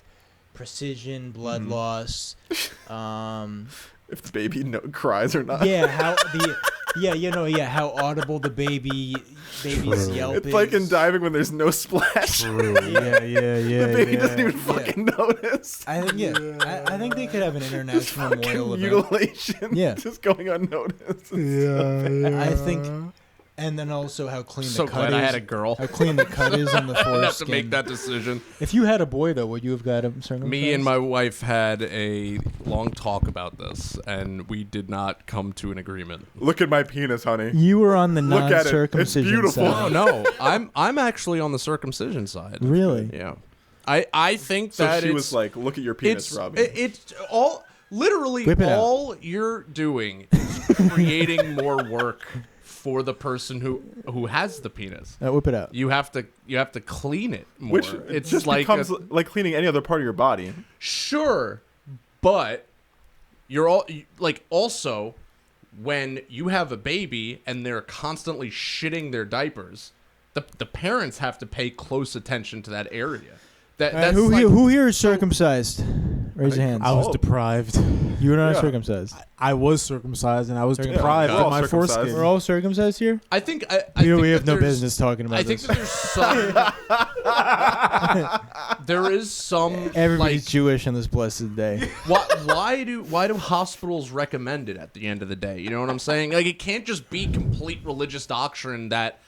precision, blood loss. If the baby cries or not. Yeah, how how audible the baby's yelp is. It's like in diving when there's no splash. True. Yeah. The baby doesn't even fucking notice. I think I think they could have an international memorial event. Mutilation. Just going unnoticed. I think. And then also how clean the cut is. So glad I had a girl. How clean the cut is on the foreskin. I have to make that decision. If you had a boy, though, would you have got him circumcised? Me and my wife had a long talk about this, and we did not come to an agreement. Look at my penis, honey. You were on the Look at it. It's non-circumcision beautiful. side. No, I'm actually on the circumcision side. Really? Yeah. I think So that she it's, was like, look at your penis, it's Robbie. it's all literally Whip it out. all you're doing is creating more work for the person who has the penis. Whip it out. You have to clean it more. Which it's just like becomes like cleaning any other part of your body. sure, but you're all like also when you have a baby and they're constantly shitting their diapers, the parents have to pay close attention to that area. That's who here is circumcised? Raise your hands. I was deprived. You were not Yeah. circumcised. I was circumcised, and I was Circumcised. deprived We're all of my circumcised. foreskin. We're all circumcised here? I think I You know, think we have that no there's- business talking about I think this. that there's some there is some Everybody's like Jewish on this blessed day. why do hospitals recommend it at the end of the day? You know what I'm saying? Like, it can't just be complete religious doctrine that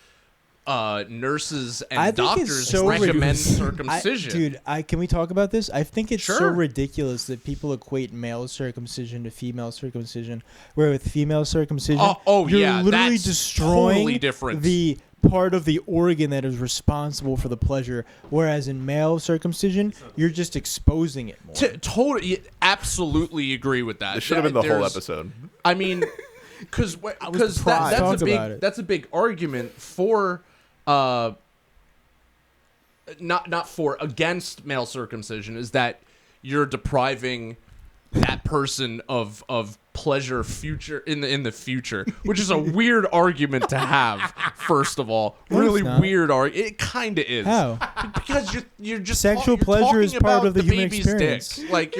nurses and I think it's doctors so recommend ridiculous. circumcision. Can we talk about this? I think it's so Sure. ridiculous that people equate male circumcision to female circumcision, where with female circumcision, Oh, you're yeah, literally that's destroying totally different. the part of the organ that is responsible for the pleasure, whereas in male circumcision, you're just exposing it more. Totally, absolutely agree with that. It should have been the whole There's- episode. I mean, because deprived. that's Talk about it. a big argument for not for against male circumcision is that you're depriving that person of pleasure future in the future, which is a weird argument to have. First of all, No, really it's not. weird argument. It kind of is. How? Because you're just Sexual you're pleasure is talking part about of the human baby's experience. dick. Like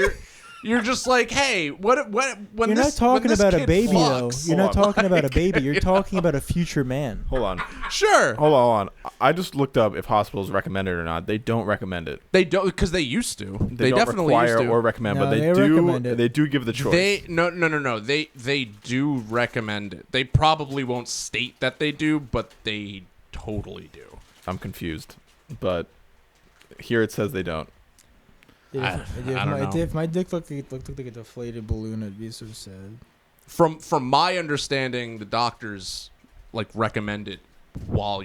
you're just like, hey, what when You're this, not talking when this about a kid baby, though. fucks, You're not Hold on. talking about a baby. You're talking about a future man. Hold on. Sure, Hold on. I just looked up if hospitals recommend it or not. They don't recommend it. they don't because they used to. They don't definitely require used to. or recommend, No, but they they do. recommend it. They do give the choice. They no. They do recommend it. They probably won't state that they do, but they totally do. I'm confused. but here it says they don't. I don't know. If my dick looked like a deflated balloon, I'd be so sad. From my understanding, the doctors like recommend it while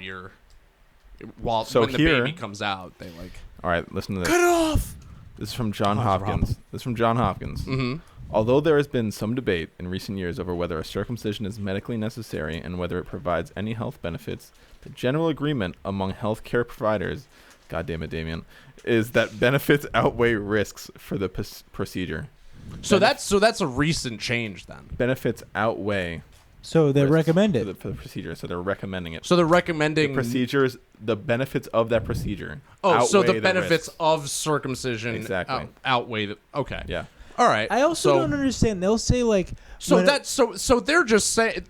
So when the here- baby comes out. They like All right, listen to this. cut it off. This is from John Oh, Hopkins. Rob. This is from John Hopkins. Mm-hmm. Although there has been some debate in recent years over whether a circumcision is medically necessary and whether it provides any health benefits, the general agreement among healthcare providers, God damn it, Damien, is that benefits outweigh risks for the procedure. So that's a recent change then. Benefits outweigh So they risks recommend for the, it. for the procedure, so they're recommending it. So they're The recommending procedures, the benefits of that procedure. Oh, so outweigh the benefits risks. of circumcision Exactly. outweigh the. Okay. Yeah. All right. I also so, don't understand. They'll say like So when- that so they're just saying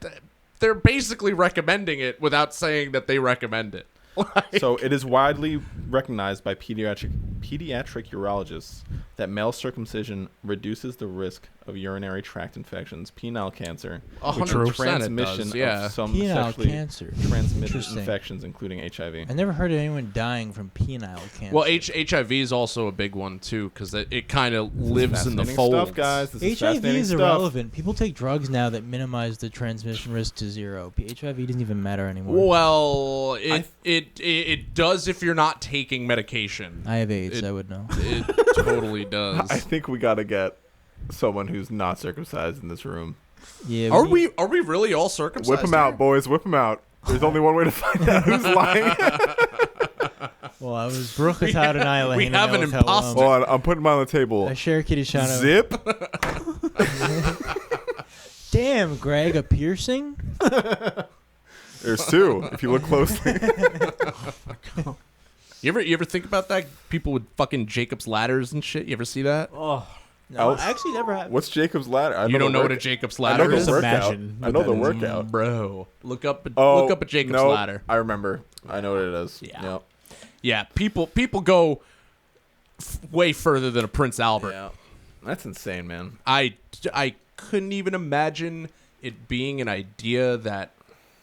they're basically recommending it without saying that they recommend it. Like- So it is widely recognized by pediatric urologists that male circumcision reduces the risk of urinary tract infections, penile cancer, 100% it transmission does, yeah. of some penile sexually cancer. transmitted Interesting. infections, including HIV. I never heard of anyone dying from penile cancer. Well, HIV is also a big one too because it kind of lives in the Fascinating folds. stuff, guys. This is HIV fascinating is stuff. irrelevant. People take drugs now that minimize the transmission risk to zero. HIV doesn't even matter anymore. Well, it does if you're not taking medication. I have AIDS. It- I would know. It totally does. I think we got to get someone who's not circumcised in this room. Yeah. Are we really all circumcised? Whip them out, boys. Whip them out. There's only one way to find out who's lying. Well, I was Brooke without an eyeliner. we have an imposter. Hold on, I'm putting mine on the table. I share Kitty Shano. Zip. Damn, Greg, a piercing? There's two. If you look closely. You ever think about that? People with fucking Jacob's ladders and shit. You ever see that? Oh. No, Alex, I actually never have. What's Jacob's ladder? I You don't the know what a work- Jacob's I know ladder the is? Just workout. imagine I what know that the is. workout. Bro, look up Oh, a Jacob's no, ladder. I remember. I know what it is. Yeah. Yep. Yeah, people go way further than a Prince Albert. Yeah. That's insane, man. I couldn't even imagine it being an idea that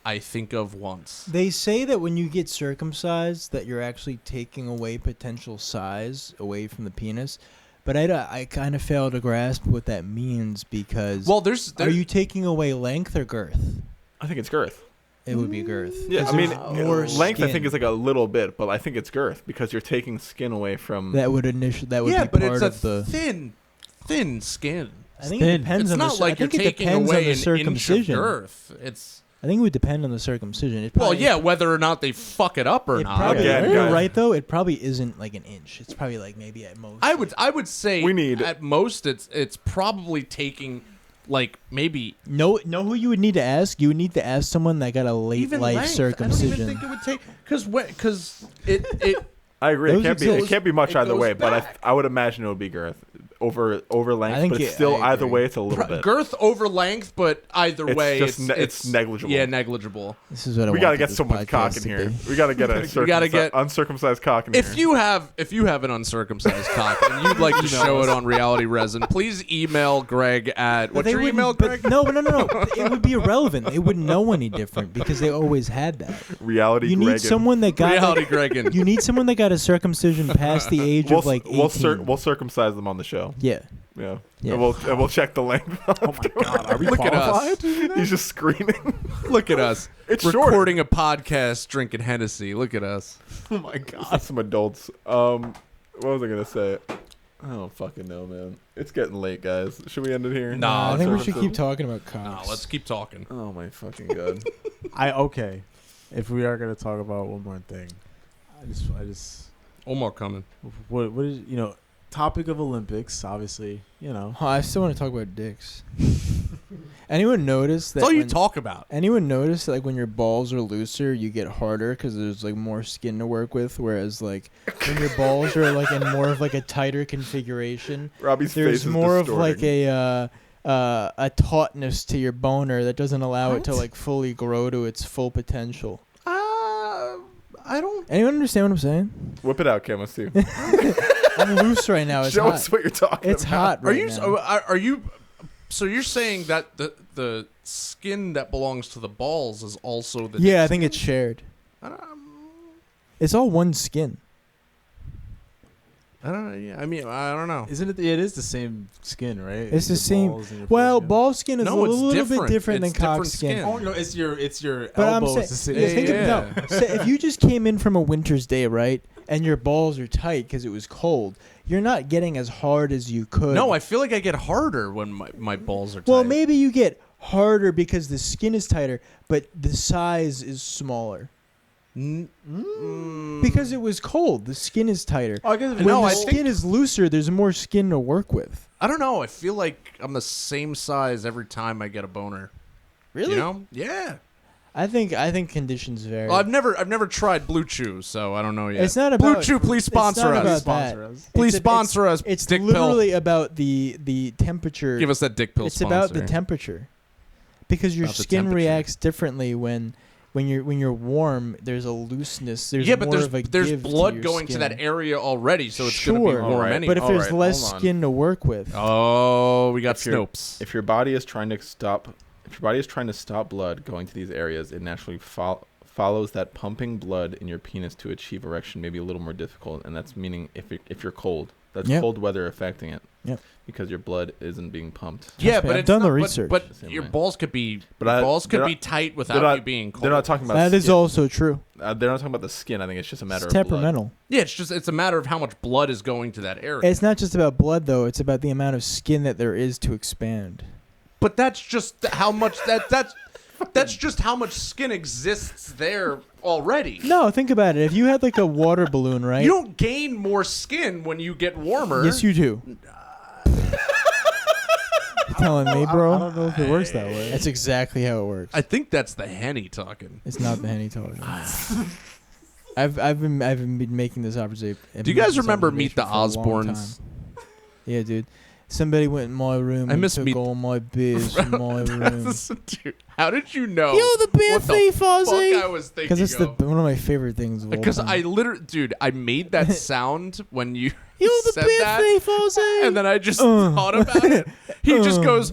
I think of once. They say that when you get circumcised, that you're actually taking away potential size away from the penis. But I kind of fail to grasp what that means because Well, there's are you taking away length or girth? I think it's girth. It would be girth. Yeah, 'Cause I mean, there's more length I skin think is like a little bit, but I think it's girth because you're taking skin away from. that would that would yeah, be but part it's a of the. thin skin. I think it thin. depends It's on not the. like I think you're it taking depends on away the an inch of circumcision. girth. It's I think it would depend on the circumcision. It well, probably, yeah, whether or not they fuck it up or It not. probably, Again, you're guys. right though. It probably isn't like an inch. It's probably like maybe at most. I would say We need- at most it's probably taking like maybe know who you would need to ask. You would need to ask someone that got a late even life length. circumcision. I don't even think it would take because it I agree. It Those can't be. It exist. can't be much It either goes way, but back. I would imagine it would be girth over length. I think But it's it- still I either agree. way. It's a little bit. girth over length, but either It's way just it's negligible. Yeah, negligible. This is what I We gotta wanted get this someone's cock podcast in to here. be. We gotta get a We gotta get- uncircumcised cock in If here. you have an uncircumcised cock and you'd like to show it on Reality Resin, please email Greg at But what's they your wouldn't- email, but Greg? No. It would be irrelevant. They wouldn't know any different because they always had that. Reality. You need Gregan. someone that got. Reality Gregan. You need someone that got a circumcision past the age We'll of like 18. we'll circumcise them on the show. Yeah. Yeah. Yeah. And we'll check the length. Oh my god, are we Look at us. qualified? He's just screaming. Look at us. It's recording a podcast, drinking Hennessy. Look at us. Oh my god. Some adults. What was I gonna say? I don't fucking know, man. It's getting late, guys. Should we end it here? Nah, I think we should Circumcision? keep talking about No, cocks. let's keep talking. Oh my fucking god. Okay. If we are gonna talk about one more thing, I just Omar coming. what is topic of Olympics, obviously, Oh, I still want to talk about dicks. Anyone notice that? That's all you when- talk about. Anyone notice that, like, when your balls are looser, you get harder because there's like more skin to work with, whereas like when your balls are like in more of like a tighter configuration, Robbie's face there's is more of like distorting. a tautness to your boner that doesn't allow it to What? like fully grow to its full potential. I don't. Anyone understand what I'm saying? Whip it out, Cam. Let's see. I'm loose right now. It's Show hot. us what you're talking It's about. hot right Are you? now. Are you? So you're saying that the skin that belongs to the balls is also the Yeah, I think it's shared. It's all one skin. I don't know. Yeah, I mean, I don't know. Isn't it? It is the same skin, right? It's the Your same. balls and your Well, foreskin. ball skin is No, a it's little bit different. different than It's cock different skin. skin. Oh no, it's your But I'm elbows. saying, the same. think Yeah. no. Say if you just came in from a winter's day, right, and your balls are tight because it was cold, you're not getting as hard as you could. No, I feel like I get harder when my balls are tight. Well, maybe you get harder because the skin is tighter, but the size is smaller. Because it was cold, the skin is tighter. Oh, I guess When No, the I skin think- is looser, there's more skin to work with. I don't know. I feel like I'm the same size every time I get a boner. Really? You know? Yeah. I think conditions vary. Well, I've never tried Blue Chew, so I don't know yet. It's not Blue about Chew. Please it's not sponsor about us. that. Sponsor us. Please It's- sponsor us. It's Dick literally about the temperature. Give us that dick pill It's sponsor. about the temperature, because your About the skin temperature. reacts differently when you're warm. There's a looseness. There's yeah, but more of a there's give blood to your going to skin. that area already, so it's going to be Sure. warm Alright, anyway. But if there's Alright, less hold on. skin to work with, Oh, we got If you're- Snopes. If your body is trying to stop blood going to these areas, it naturally follows that pumping blood in your penis to achieve erection may be a little more difficult, and that's meaning if you're cold, that's Yep. cold weather affecting it. Yep. Because your blood isn't being pumped. Yeah, Trust me, but I've it's done the not- research. But Same your way. balls could be But I- could they're be not- tight without they're not- you being cold. They're not talking about that is skin. also true. They're not talking about the skin. I think it's just a matter It's of blood. temperamental. Yeah, it's a matter of how much blood is going to that area. It's not just about blood though. It's about the amount of skin that there is to expand. But that's just how much that's just how much skin exists there already. No, think about it. If you had like a water balloon, right? You don't gain more skin when you get warmer. Yes, you do. You telling me, bro? I don't know if it works that way. That's exactly how it works. I think that's the Henny talking. It's not the Henny talking. I've been making this observation. Do you guys remember Meet the Osbournes? Yeah, dude. Somebody went in my room I and miss took Meet- all my beers from my room. Dude, how did you know? You the beer what the thief, fuck Ozzy. I was thinking Because it's of? one of my favorite things of all Because time. I literally, dude, I made that sound when you You the said beer that, thief, Ozzy. and then I just thought about it. He just goes,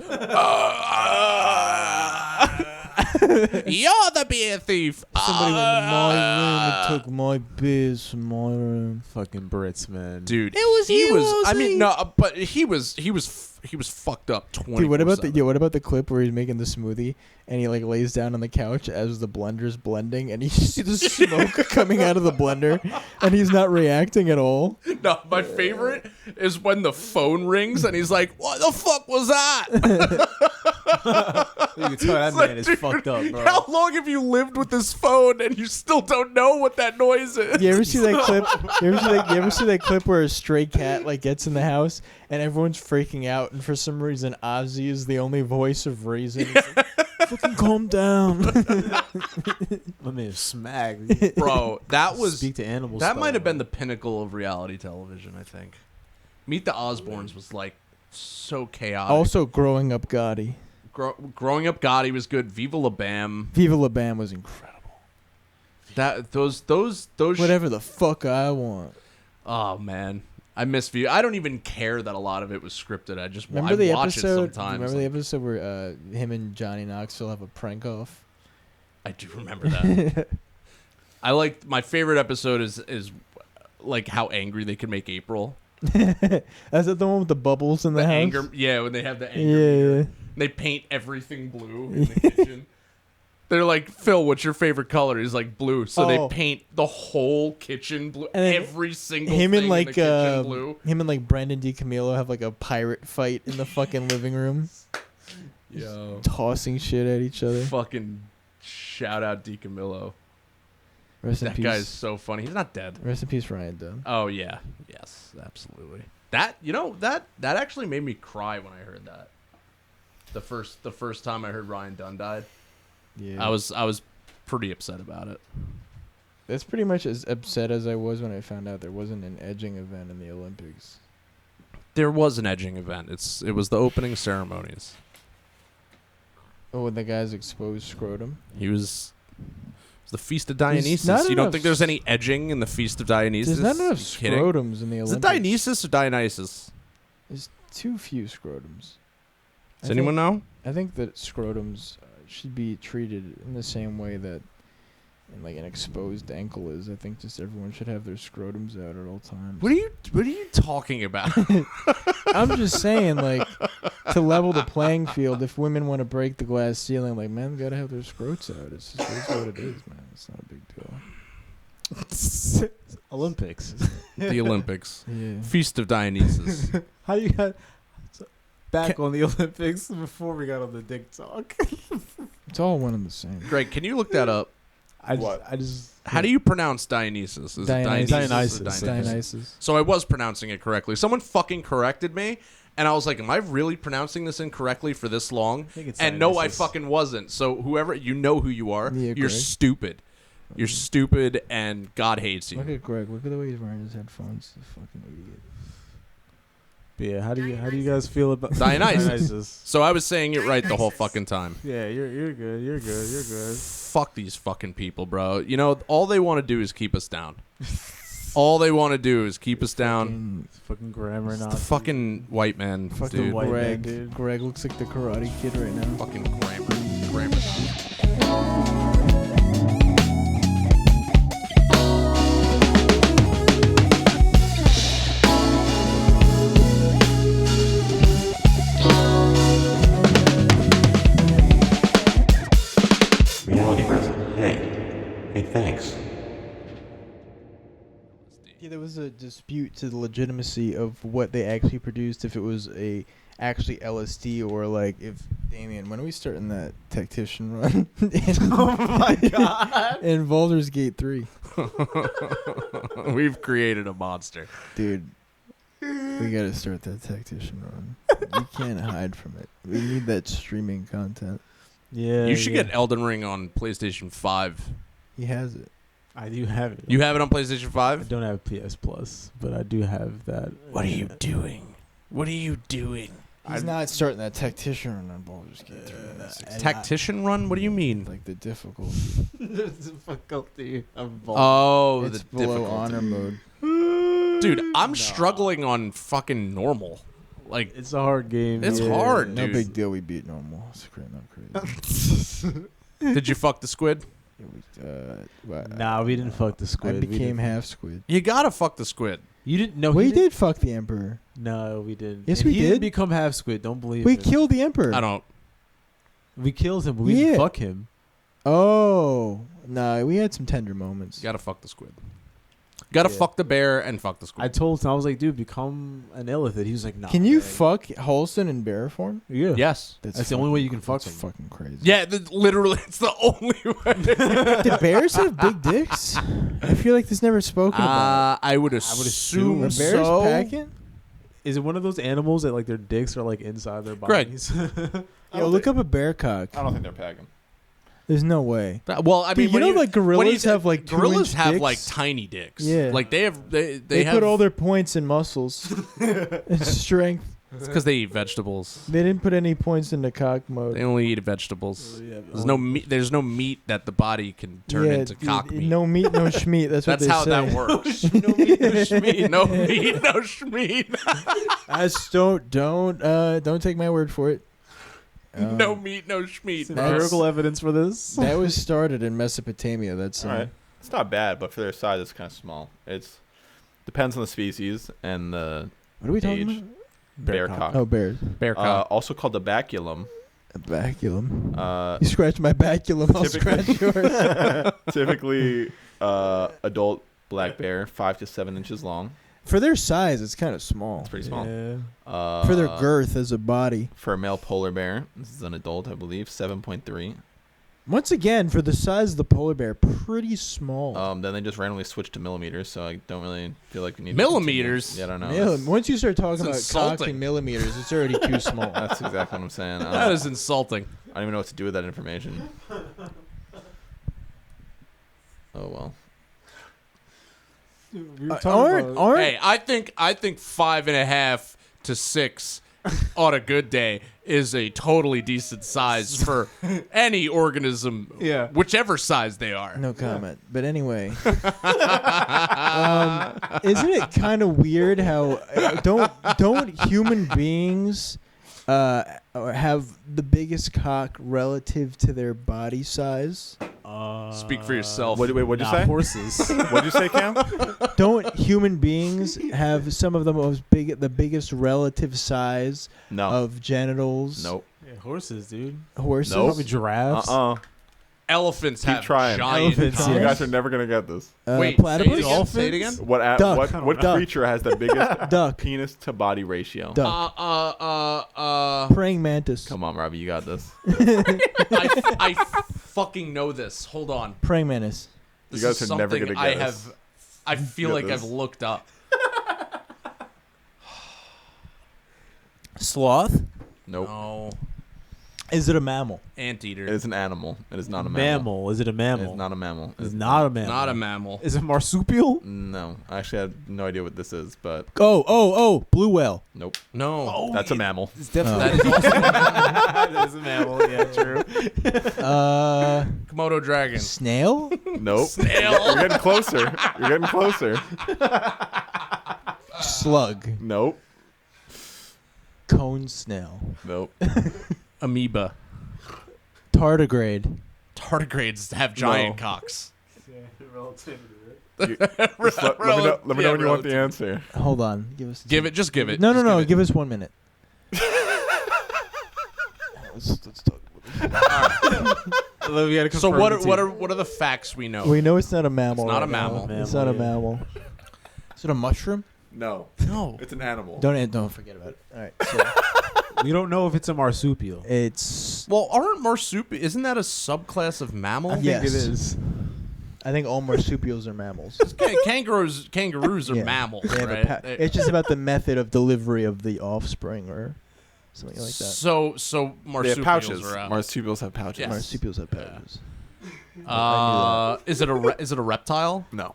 "You're the beer thief." Somebody went to my room and took my beers from my room. Fucking Brits, man. Dude, It was he you, was. I Ozzy. mean, no, but he was fucked up 20. Dude, what about the clip where he's making the smoothie and he like lays down on the couch as the blender's blending and you see the smoke coming out of the blender and he's not reacting at all? No, my favorite is when the phone rings and he's like, "What the fuck was that?" You can tell that It's man like, is dude, fucked up, bro. How long have you lived with this phone and you still don't know what that noise is? You ever see that clip? You ever see that clip where a stray cat like gets in the house and everyone's freaking out and for some reason Ozzy is the only voice of reason. He's like, fucking calm down. My man is smacked. Bro, that was Speak to animals. that might have been the pinnacle of reality television, I think. Meet the Osbournes was like so chaotic. Also, Growing Up Gotti. Growing Up Gotti was good. Viva La Bam. Viva La Bam was incredible. That those Whatever the fuck I want. Oh man, I miss Viva. I don't even care that a lot of it was scripted. I just Remember I the watch episode? it sometimes. Remember the episode where him and Johnny Knoxville have a prank off? I do remember that. I like my favorite episode is like how angry they can make April. Is that the one with the bubbles in the, The house? anger, yeah, when they have the anger Yeah, meter. yeah. They paint everything blue in the kitchen. They're like, "Phil, what's your favorite color?" He's like, "Blue." So Oh. they paint the whole kitchen blue. And then Every single Him thing and like in the kitchen blue. him and like Brandon DiCamillo have like a pirate fight in the fucking living room, Yo, tossing shit at each other. fucking shout out DiCamillo. Rest in That peace. guy's so funny. He's not dead. Rest in peace, Ryan Dunn. Oh yeah, yes, absolutely. That that actually made me cry when I heard that. The first time I heard Ryan Dunn died, Yeah, I was pretty upset about it. That's pretty much as upset as I was when I found out there wasn't an edging event in the Olympics. There was an edging event. It was the opening ceremonies. Oh, when the guys exposed scrotum. It was the Feast of There's Dionysus. not You don't enough think there's any edging in the Feast of Dionysus? There's not enough You kidding? scrotums in the Olympics. Is it Dionysus or Dionysus? There's too few scrotums. Does anyone know? I think that scrotums should be treated in the same way that and like an exposed ankle is. I think just everyone should have their scrotums out at all times. What are you talking about? I'm just saying, like, to level the playing field, if women want to break the glass ceiling, like, men gotta have their scrotes out. It's just what it is, man. It's not a big deal. Olympics. The Olympics. Yeah. Feast of Dionysus. How you got back on the Olympics before we got on the dick talk? It's all one and the same. Greg, can you look that up? I just How do you pronounce Dionysus? Is it Dionysus. or Dionysus. So I was pronouncing it correctly. Someone fucking corrected me, and I was like, am I really pronouncing this incorrectly for this long? think it's And no, I Dionysus. fucking wasn't. So whoever, you know who you are. Yeah, You're Greg. stupid. You're stupid, and God hates Look you. at Greg. Look at the way he's wearing his headphones. The fucking idiot. But yeah, how do you guys feel about Dionysus. So I was saying it right the whole fucking time. Yeah, you're good. You're good. Fuck these fucking people, bro. You know, all they want to do is keep us down. All they want to do is keep us down. Fucking grammar It's the Nazi. fucking white man, Fucking dude. white man, Greg. dude. Greg looks like the Karate Kid right now. Fucking grammar. Reality present. Hey, thanks. Yeah, there was a dispute to the legitimacy of what they actually produced, if it was actually LSD or like if Damien, when are we starting that tactician run? Oh my god! In Baldur's Gate 3, We've created a monster. dude. We gotta start that tactician run. You can't hide from it. We need that streaming content. Yeah, You should get Elden Ring on PlayStation 5. He has it. I do have it. You have it on PlayStation I 5? don't have PS Plus, but I do have that. doing? What are you doing? He's not starting that tactician run on Baldur's Gate 3. That's Tactician run? What do you mean? like the difficulty. the difficulty of Oh, It's the below difficulty. honor mode. Dude, I'm struggling on fucking normal. Like, It's a hard game. It's hard, No dude. big deal. We beat normal. It's not crazy. did you fuck the squid? Nah, we didn't fuck the I squid. We became didn't- half squid. You gotta fuck the squid. You didn't know. We he did fuck the emperor. No, we didn't. Yes, And we he did. Didn't become half squid. Don't believe We it. killed the emperor. I don't. We killed him, but we Yeah. didn't fuck him. Oh, no, we had some tender moments. You gotta fuck the squid. Gotta Yeah. fuck the bear and fuck the I squid. told him, I was like, dude, become an illithid. He was like, nah. Can you man. fuck Holston in bear form? Yeah. Yes. That's the only way you can fuck That's them. fucking crazy. Yeah, literally, it's the only way. Do bears have big dicks? I feel like this never spoken about. I would assume Are bears so. packing? Is it one of those animals that like their dicks are like inside their Greg. bodies? Yo, look up a bear cock. I don't think they're packing. There's no way. Well, I mean, Dude, you know, like gorillas have like gorillas 2-inch have dicks? like tiny dicks. Yeah. like they have they They have put all their points in muscles and strength. It's because they eat vegetables. They didn't put any points into cock mode. They only eat vegetables. Yeah, There's no meat. There's no meat that the body can turn into dude, cock meat. No meat, no schmeat. That's what That's they how say. that works. No meat, no schmeat. No meat, no schmeat. I just don't take my word for it. No meat, no schmeat. bro. empirical evidence for this. That was started in Mesopotamia. That's All right. It's not bad, but for their size, it's kind of small. It's depends on the species and the What are we talking age. about? Bear cock. Oh, bears. Bear cock. Also called the baculum. A baculum. Uh, You scratch my baculum, I'll typically- scratch yours. typically, adult black bear, 5 to 7 inches long. For their size, it's kind of small. It's pretty small. Yeah. For their girth as a body. For a male polar bear, this is an adult, I believe, 7.3. Once again, for the size of the polar bear, pretty small. Then they just randomly switched to millimeters, so I don't really feel like we need Millimeters? To continue. Yeah, I don't know. Once you start talking about That's cock insulting. in millimeters, it's already too small. That's exactly what I'm saying. That is insulting. I don't even know what to do with that information. Oh well. We were talking about- Aren't Hey, I think 5.5 to 6 on a good day is a totally decent size for any organism, Yeah. whichever size they are. no comment. But anyway, isn't it kind of weird how don't human beings have the biggest cock relative to their body size Speak for yourself. What'd you Nah, say? horses. What'd you say, Cam? Don't human beings have some of the biggest relative size No. of genitals? Nope. Yeah, horses, dude. Horses? Nope. Probably giraffes. Elephants Keep have trying. giant Elephants, cocks. You yeah. guys are never gonna get this. Wait, platypus? say it again. What Duck. what Duck. creature has the biggest Duck. penis to body ratio? Duck. Praying mantis. Come on, Robbie, you got this. I fucking know this. Hold on. Praying mantis. This You guys is are never something gonna get I this. have. I feel Get like this. I've looked up. Sloth? Nope. No, Is it a mammal? anteater. It is an animal. It is not a mammal. Mammal. Is it a mammal? It's not a mammal. It's not a mammal. Not a mammal. Is it marsupial? No, I actually have no idea what this is, but Oh, blue whale. nope. No. That's a mammal. It's That is also a mammal. that is a mammal. Yeah, true. Komodo dragon. Snail? Nope. Snail. You're getting closer. You're getting closer. Slug. Nope. Cone snail. Nope. Amoeba. Tardigrade. Tardigrades have giant No. cocks. Just let me know when you want the answer. Hold on. Give us. Just give it. No. Just Give us 1 minute. let's talk about So what are the facts we know? We know it's not a mammal. It's not a right now. mammal. It's not a Mammal, yeah. mammal. Is it a mushroom? No. No. It's an animal. Don't forget about it. All right. So We don't know if it's a marsupial. it's. Well, aren't marsupial? Isn't that a subclass of mammal? I think it is. I think all marsupials are mammals. Kangaroos are Yeah. mammals, They have a right? pa- it's just about the method of delivery of the offspring or something like that. So They marsupials have pouches. are out. Marsupials have pouches. Yes. Marsupials have Yeah. pouches. Is it a reptile? No.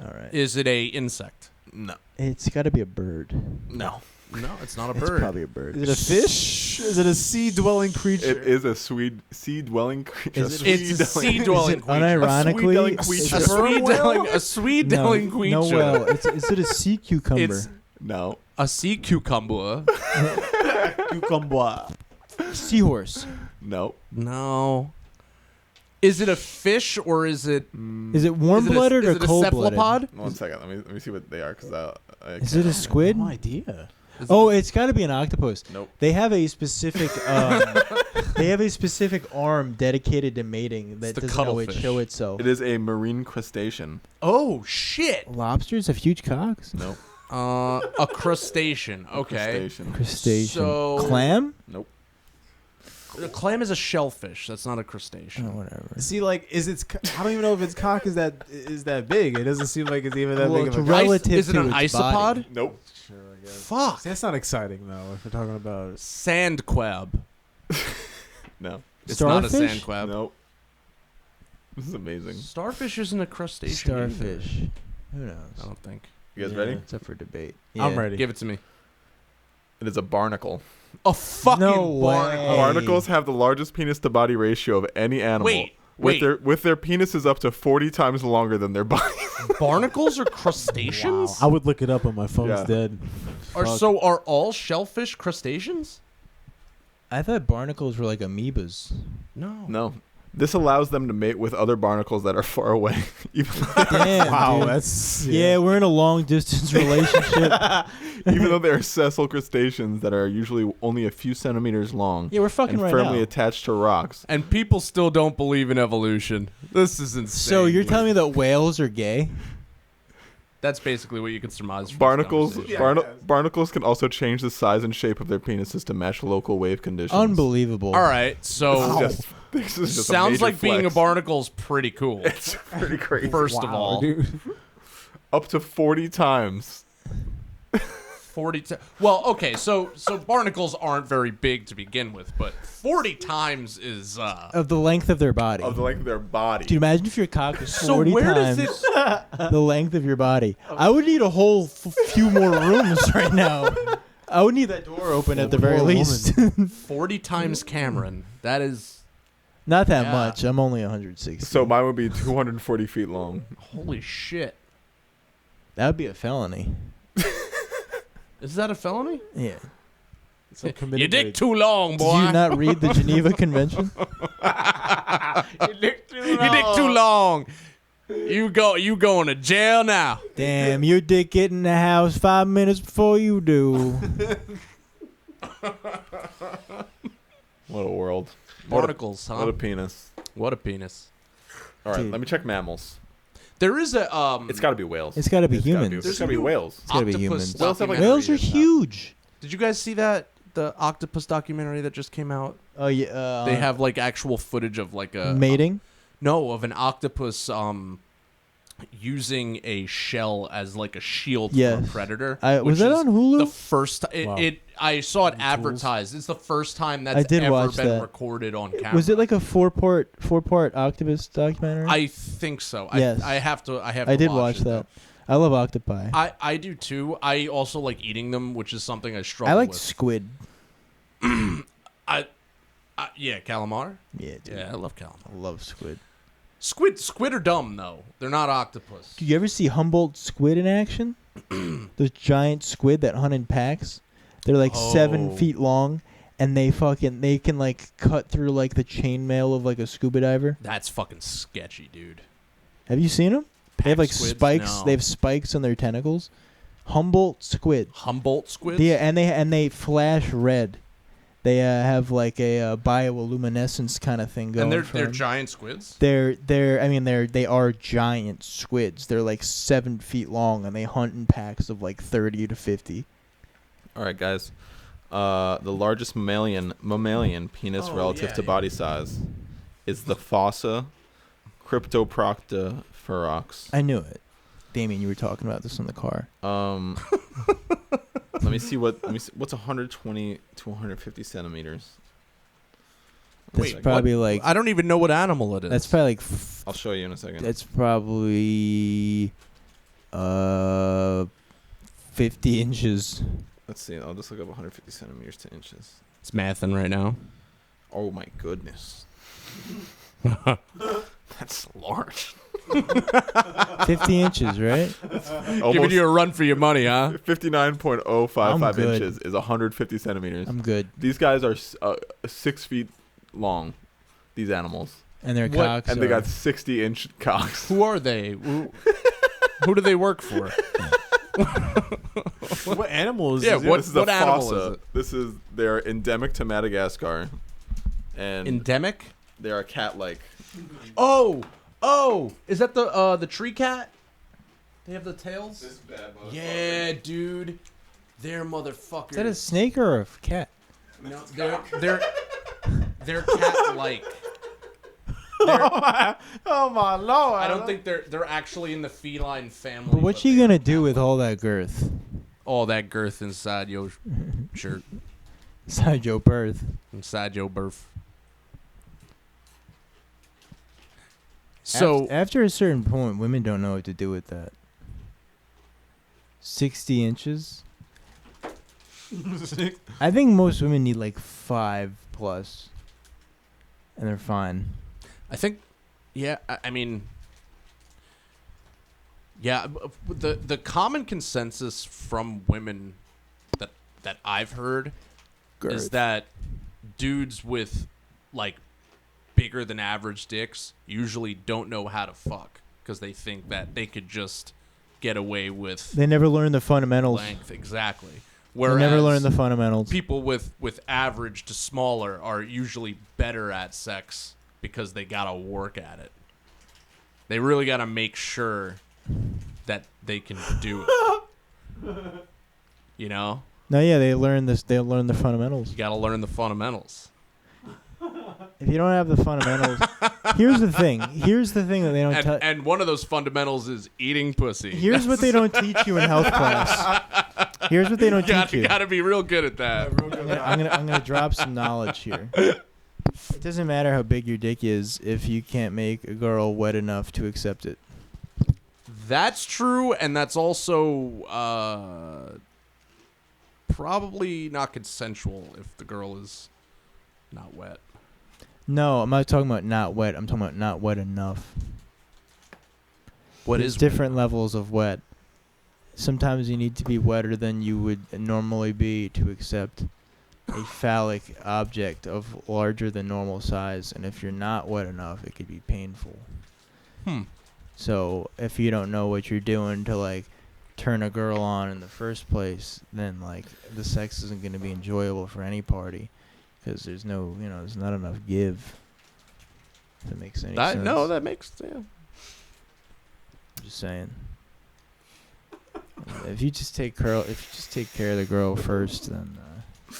All right. Is it a insect? No. It's got to be a bird. No. No, it's not a It's bird. probably a bird. Is it a fish? Is it a sea-dwelling creature? It is a sea-dwelling creature. Is it- It's a sea-dwelling Is it creature. unironically? A sweet-dwelling is A it- sweet-dwelling no, creature. No, well, is it a sea cucumber? It's No. a sea cucumber. Cucumber. Seahorse. No. No. Is it a fish or is it? Is it warm-blooded or is it a cold-blooded? cephalopod? 1 second. Let me see what they are, because Is it a squid? No idea. Oh, it's got to be an octopus. Nope. They have a specific arm dedicated to mating that the doesn't always cuttlefish. show itself. It is a marine crustacean. Oh shit! Lobsters have huge cocks. Nope. A crustacean. Okay. Crustacean. Crustacean. So- Clam? Nope. A clam is a shellfish. That's not a crustacean. Oh, whatever. See, like, I don't even know if its cock is that big. It doesn't seem like it's even that Well, big it's of a relative Is it to an its isopod? body. Nope. Sure, I guess. Fuck. That's not exciting though. If we're talking about Sand crab. No. It's not a Starfish? sand crab. Nope. This is amazing. Starfish isn't a crustacean. either. Starfish. Who knows? I don't think. You guys Yeah. ready? It's up for debate. I'm ready. Give it to me. It is a barnacle. A fucking No way. barnacle. Barnacles have the largest penis to body ratio of any animal. Wait. With their penises up to 40 times longer than their bodies. Barnacles are crustaceans? I would look it up, but my phone's Yeah. dead. Are Fuck. all shellfish crustaceans? I thought barnacles were like amoebas. No. No. This allows them to mate with other barnacles that are far away. Damn, Wow, dude. that's Yeah, we're in a long distance relationship. Even though they are sessile crustaceans that are usually only a few centimeters long Yeah, we're fucking and right firmly now. attached to rocks. And people still don't believe in evolution. This is insane. So you're telling me that whales are gay? That's basically what you can surmise from Barnacles this conversation. barnacles can also change the size and shape of their penises to match local wave conditions. Unbelievable. All right, so This is just a sounds major like being a flex. barnacle's pretty cool. It's pretty crazy. First of Wow, all, dude. Up to 40 times. 40 well, okay, so barnacles aren't very big to begin with, but 40 times is Of the length of their body. Of the length of their body. Dude, imagine if your cock was so 40 where times does it the length of your body. I would need a whole few more rooms right now. I would need that door open at the very Poor least. 40 times Camren? That is Not that Yeah. much. I'm only 160. So mine would be 240 feet long. holy shit. that would be a felony. Is that a felony? Yeah. So You committed dick rape. too long, Did boy. you not read the Geneva Convention? Your dick too long. You going to jail now. Damn, your dick get in the house 5 minutes before you do. What a world. Barnacles, huh? What a penis. What a penis. All right, Dude. let me check mammals. There is a It's got to be whales. It's got to be It's gotta humans. It's got to be whales. It's gotta be octopus humans. Whales have, like, documentary Whales are that's out. huge. Did you guys see that? The octopus documentary that just came out? Oh yeah. They have like actual footage of like a mating. No, of an octopus using a shell as like a shield for a Yes. predator. Was which that is on Hulu? The first Wow. I saw it Tools. advertised. It's the first time I that's did ever watch been that. recorded on camera. Was it like a four-part octopus documentary? I think so. Yes. I have to. I did watch it, that. I love octopi. though. I do too. I also like eating them, which is something I struggle I like with. squid. Yeah, calamar. Yeah, dude. Yeah, I love calamar. I love squid. Squid are dumb though. They're not octopus. Did you ever see Humboldt squid in action? Those giant squid that hunt in packs. They're like 7 Oh. feet long, and they can like cut through like the chainmail of like a scuba diver. That's fucking sketchy, dude. Have you seen them? They have Pack like squids? spikes. No. They have spikes on their tentacles. Humboldt squid. Humboldt squids. Yeah, and they flash red. They have like a bioluminescence kind of thing going. And they're for 'em. giant squids. They are giant squids. They're like 7 feet long, and they hunt in packs of like 30 to 50. All right, guys. The largest mammalian penis relative to body size is the fossa Cryptoprocta ferox. I knew it. Damien, you were talking about this in the car. Let me see what's 120 to 150 centimeters. That's Wait, probably what? like I don't even know what animal it is. that's probably like I'll show you in a second. that's probably 50 inches. Let's see. I'll just look up 150 centimeters to inches. It's mathing right now. Oh my goodness. That's large. 50 inches, right? Giving you a run for your money, huh? 59.055 I'm good. inches is 150 centimeters. I'm good. These guys are 6 feet long. These animals, And their What- cocks and they are- got 60-inch cocks. Who are they? Who do they work for? What animal is Yeah, this? what- This is a animal fossa. is it? They're endemic to Madagascar, and Endemic? they are cat-like. Oh, is that the tree cat? They have the tails. bad Yeah, dude, they're motherfuckers. Is that a snake or a cat? No, they're cat-like. Oh my lord! I don't think they're actually in the feline family. But what you gonna do with all that girth? all that girth inside your shirt, Inside your birth. inside your birth? So after a certain point, women don't know what to do with that. 60 inches. I think most women need like 5 plus, and they're fine. I think, yeah, I mean, yeah, the common consensus from women that I've heard is that dudes with like bigger than average dicks usually don't know how to fuck because they think that they could just get away with They never learn the fundamentals. length. Exactly. They Whereas never learn the fundamentals. people with average to smaller are usually better at sex because they gotta work at it. They really gotta make sure that they can do it. You know, No, yeah, they learn this. They learn the fundamentals. you gotta learn the fundamentals. If you don't have the fundamentals, here's the thing. Here's the thing that they don't. And one of those fundamentals is eating pussy. Here's what they don't teach you in health class. Here's what they don't teach you. Gotta be real good at that. I'm gonna drop some knowledge here. It doesn't matter how big your dick is if you can't make a girl wet enough to accept it. That's true, and that's also probably not consensual if the girl is not wet. No, I'm not talking about not wet. I'm talking about not wet enough. What There's is different levels of wet. Sometimes you need to be wetter than you would normally be to accept. a phallic object of larger than normal size, and if you're not wet enough, it could be painful. So if you don't know what you're doing to like turn a girl on in the first place, then like the sex isn't going to be enjoyable for any party because there's no, there's not enough give. If that makes any sense. No, that makes Just saying. If you just take care of the girl first, then it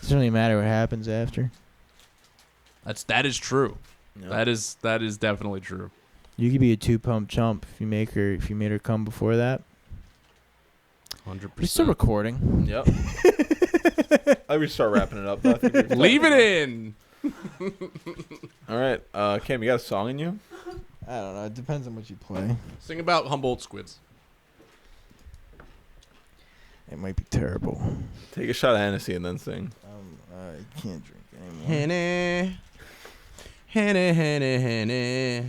doesn't really matter what happens after. That is true. Yep. That is definitely true. You could be a 2-pump chump if you made her come before that. 100%. We're still recording. Yep. I would start wrapping it up. I think we've Leave it done in. All right, Cam, you got a song in you? I don't know. It depends on what you play. Sing about Humboldt squids. It might be terrible. Take a shot of Hennessy and then sing. I can't drink anymore. Henny. Henny, henny, henny.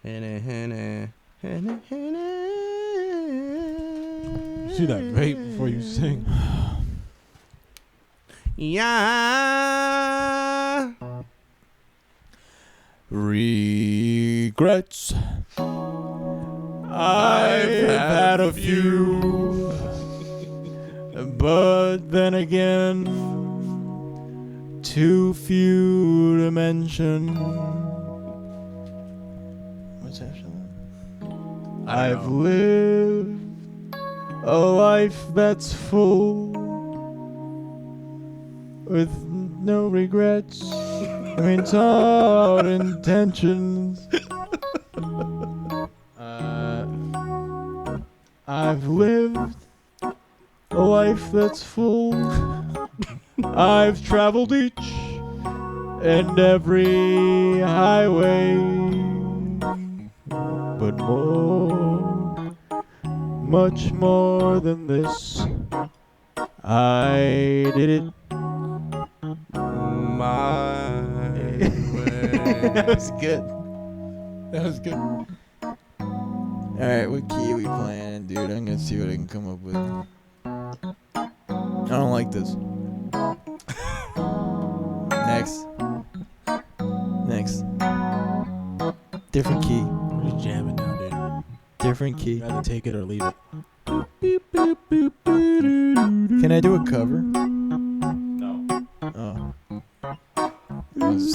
Henny, henny. Henny, henny. See that vape before you sing. Yeah. Regrets. I've had a few, but then again, too few to mention. What's after that? I've lived a life that's full with no regrets. I mean, it's all intentions. I've lived a life that's full. I've traveled each and every highway, but more, much more than this, I did it My way. That was good. That was good. Alright, what key are we playing, dude? I'm gonna see what I can come up with. I don't like this. Next. Different key. We're just jamming now, dude. Different key. Rather take it or leave it. Can I do a cover? No. Oh. That was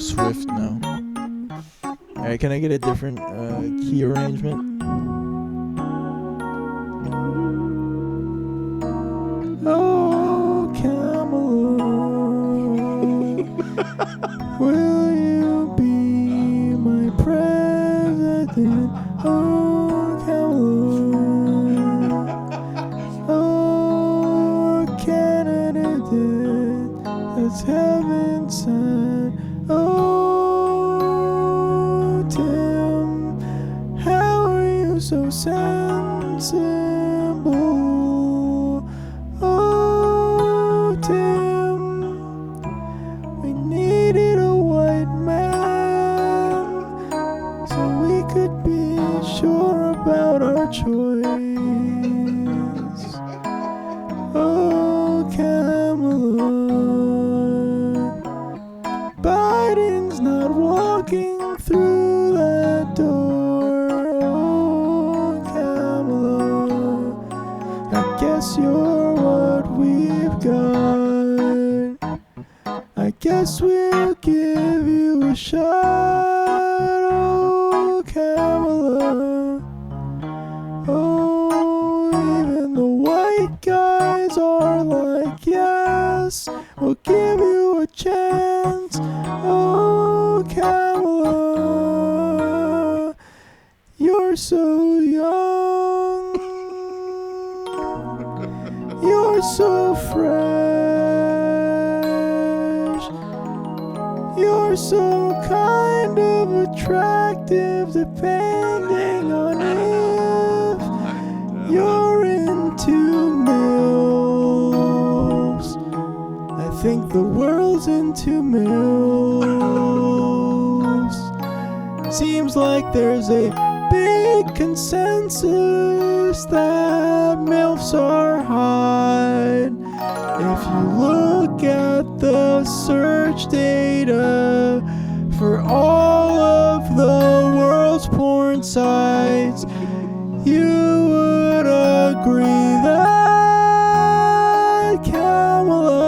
swift now. Alright, can I get a different key arrangement? Oh, Camelot, will you be my president? Oh, Camelot, oh, candidate, that's heaven sent. Oh, Tim, how are you so sensible? Oh, Tim, we needed a white man so we could be sure about our choice. Oh, Camelot, Biden's not walking through that door. Oh, Camelot, I guess you're what we've got. I guess we'll give you a shot. Oh, Camelot. Oh, even the white guys are like, yes, we'll give you a chance. Oh, Camelot, you're so young. You're so fresh. You're so kind of attractive, depending on if you're into MILFs. I think the world's into MILFs. Seems like there's a big consensus that MILFs are hot. If you look at the search data for all of the world's porn sites, you would agree that Kamala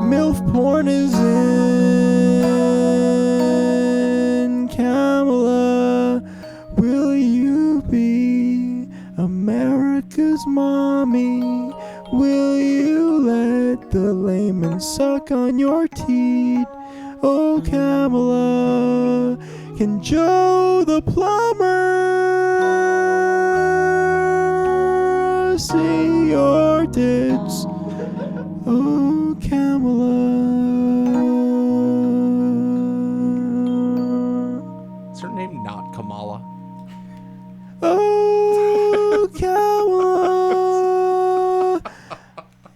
MILF porn is in. Kamala, will you be America's mommy? Will you let the layman suck on your teat? Oh, Kamala, can Joe the plumber see your tits? Oh, Kamala. Is her name not Kamala? Oh, Kamala,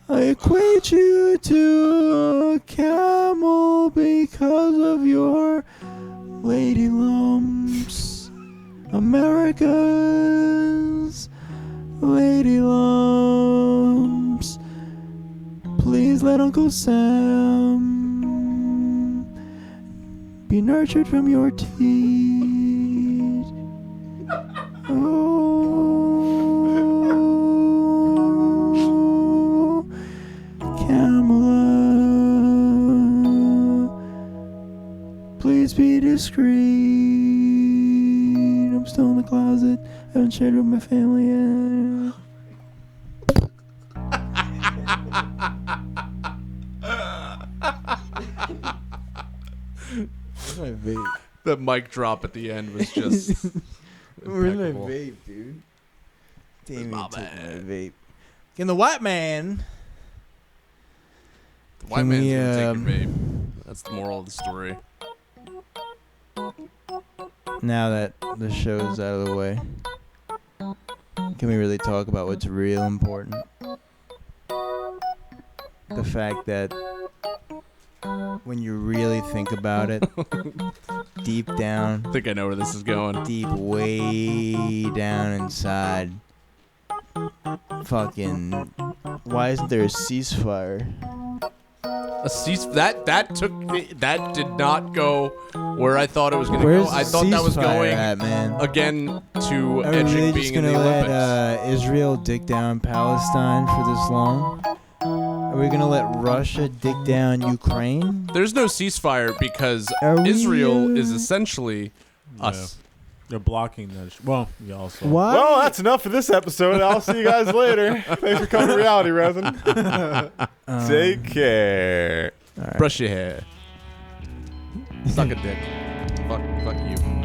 I equate you to a camel because of your lady lumps. America's lady lumps. Please let Uncle Sam be nurtured from your teeth. Oh, Kamala, please be discreet. I'm still in the closet. I haven't shared with my family yet. Where's my vape? The mic drop at the end was just. Where's my impeccable. vape, dude? Damn, My you took my bad. vape. Can the white man? The white Can man's we, gonna take your babe. That's the moral of the story. Now that the show's out of the way, can we really talk about what's real important? The fact that when you really think about it, deep down, I think I know where this is going. deep way down inside, fucking, why isn't there a ceasefire? A that did not go where I thought it was gonna Where's go. I the thought that was ceasefire going at, man? again to Are we edging really being just in the gonna let Olympics. Israel dick down Palestine for this long? Are we gonna let Russia dick down Ukraine? There's no ceasefire because Are we, Israel is essentially us. They're blocking that. Well, yeah, also. Why? Well, that's enough for this episode. I'll see you guys later. Thanks for coming to Reality Resin. Take care. All right. Brush your hair. Suck a dick. Fuck you.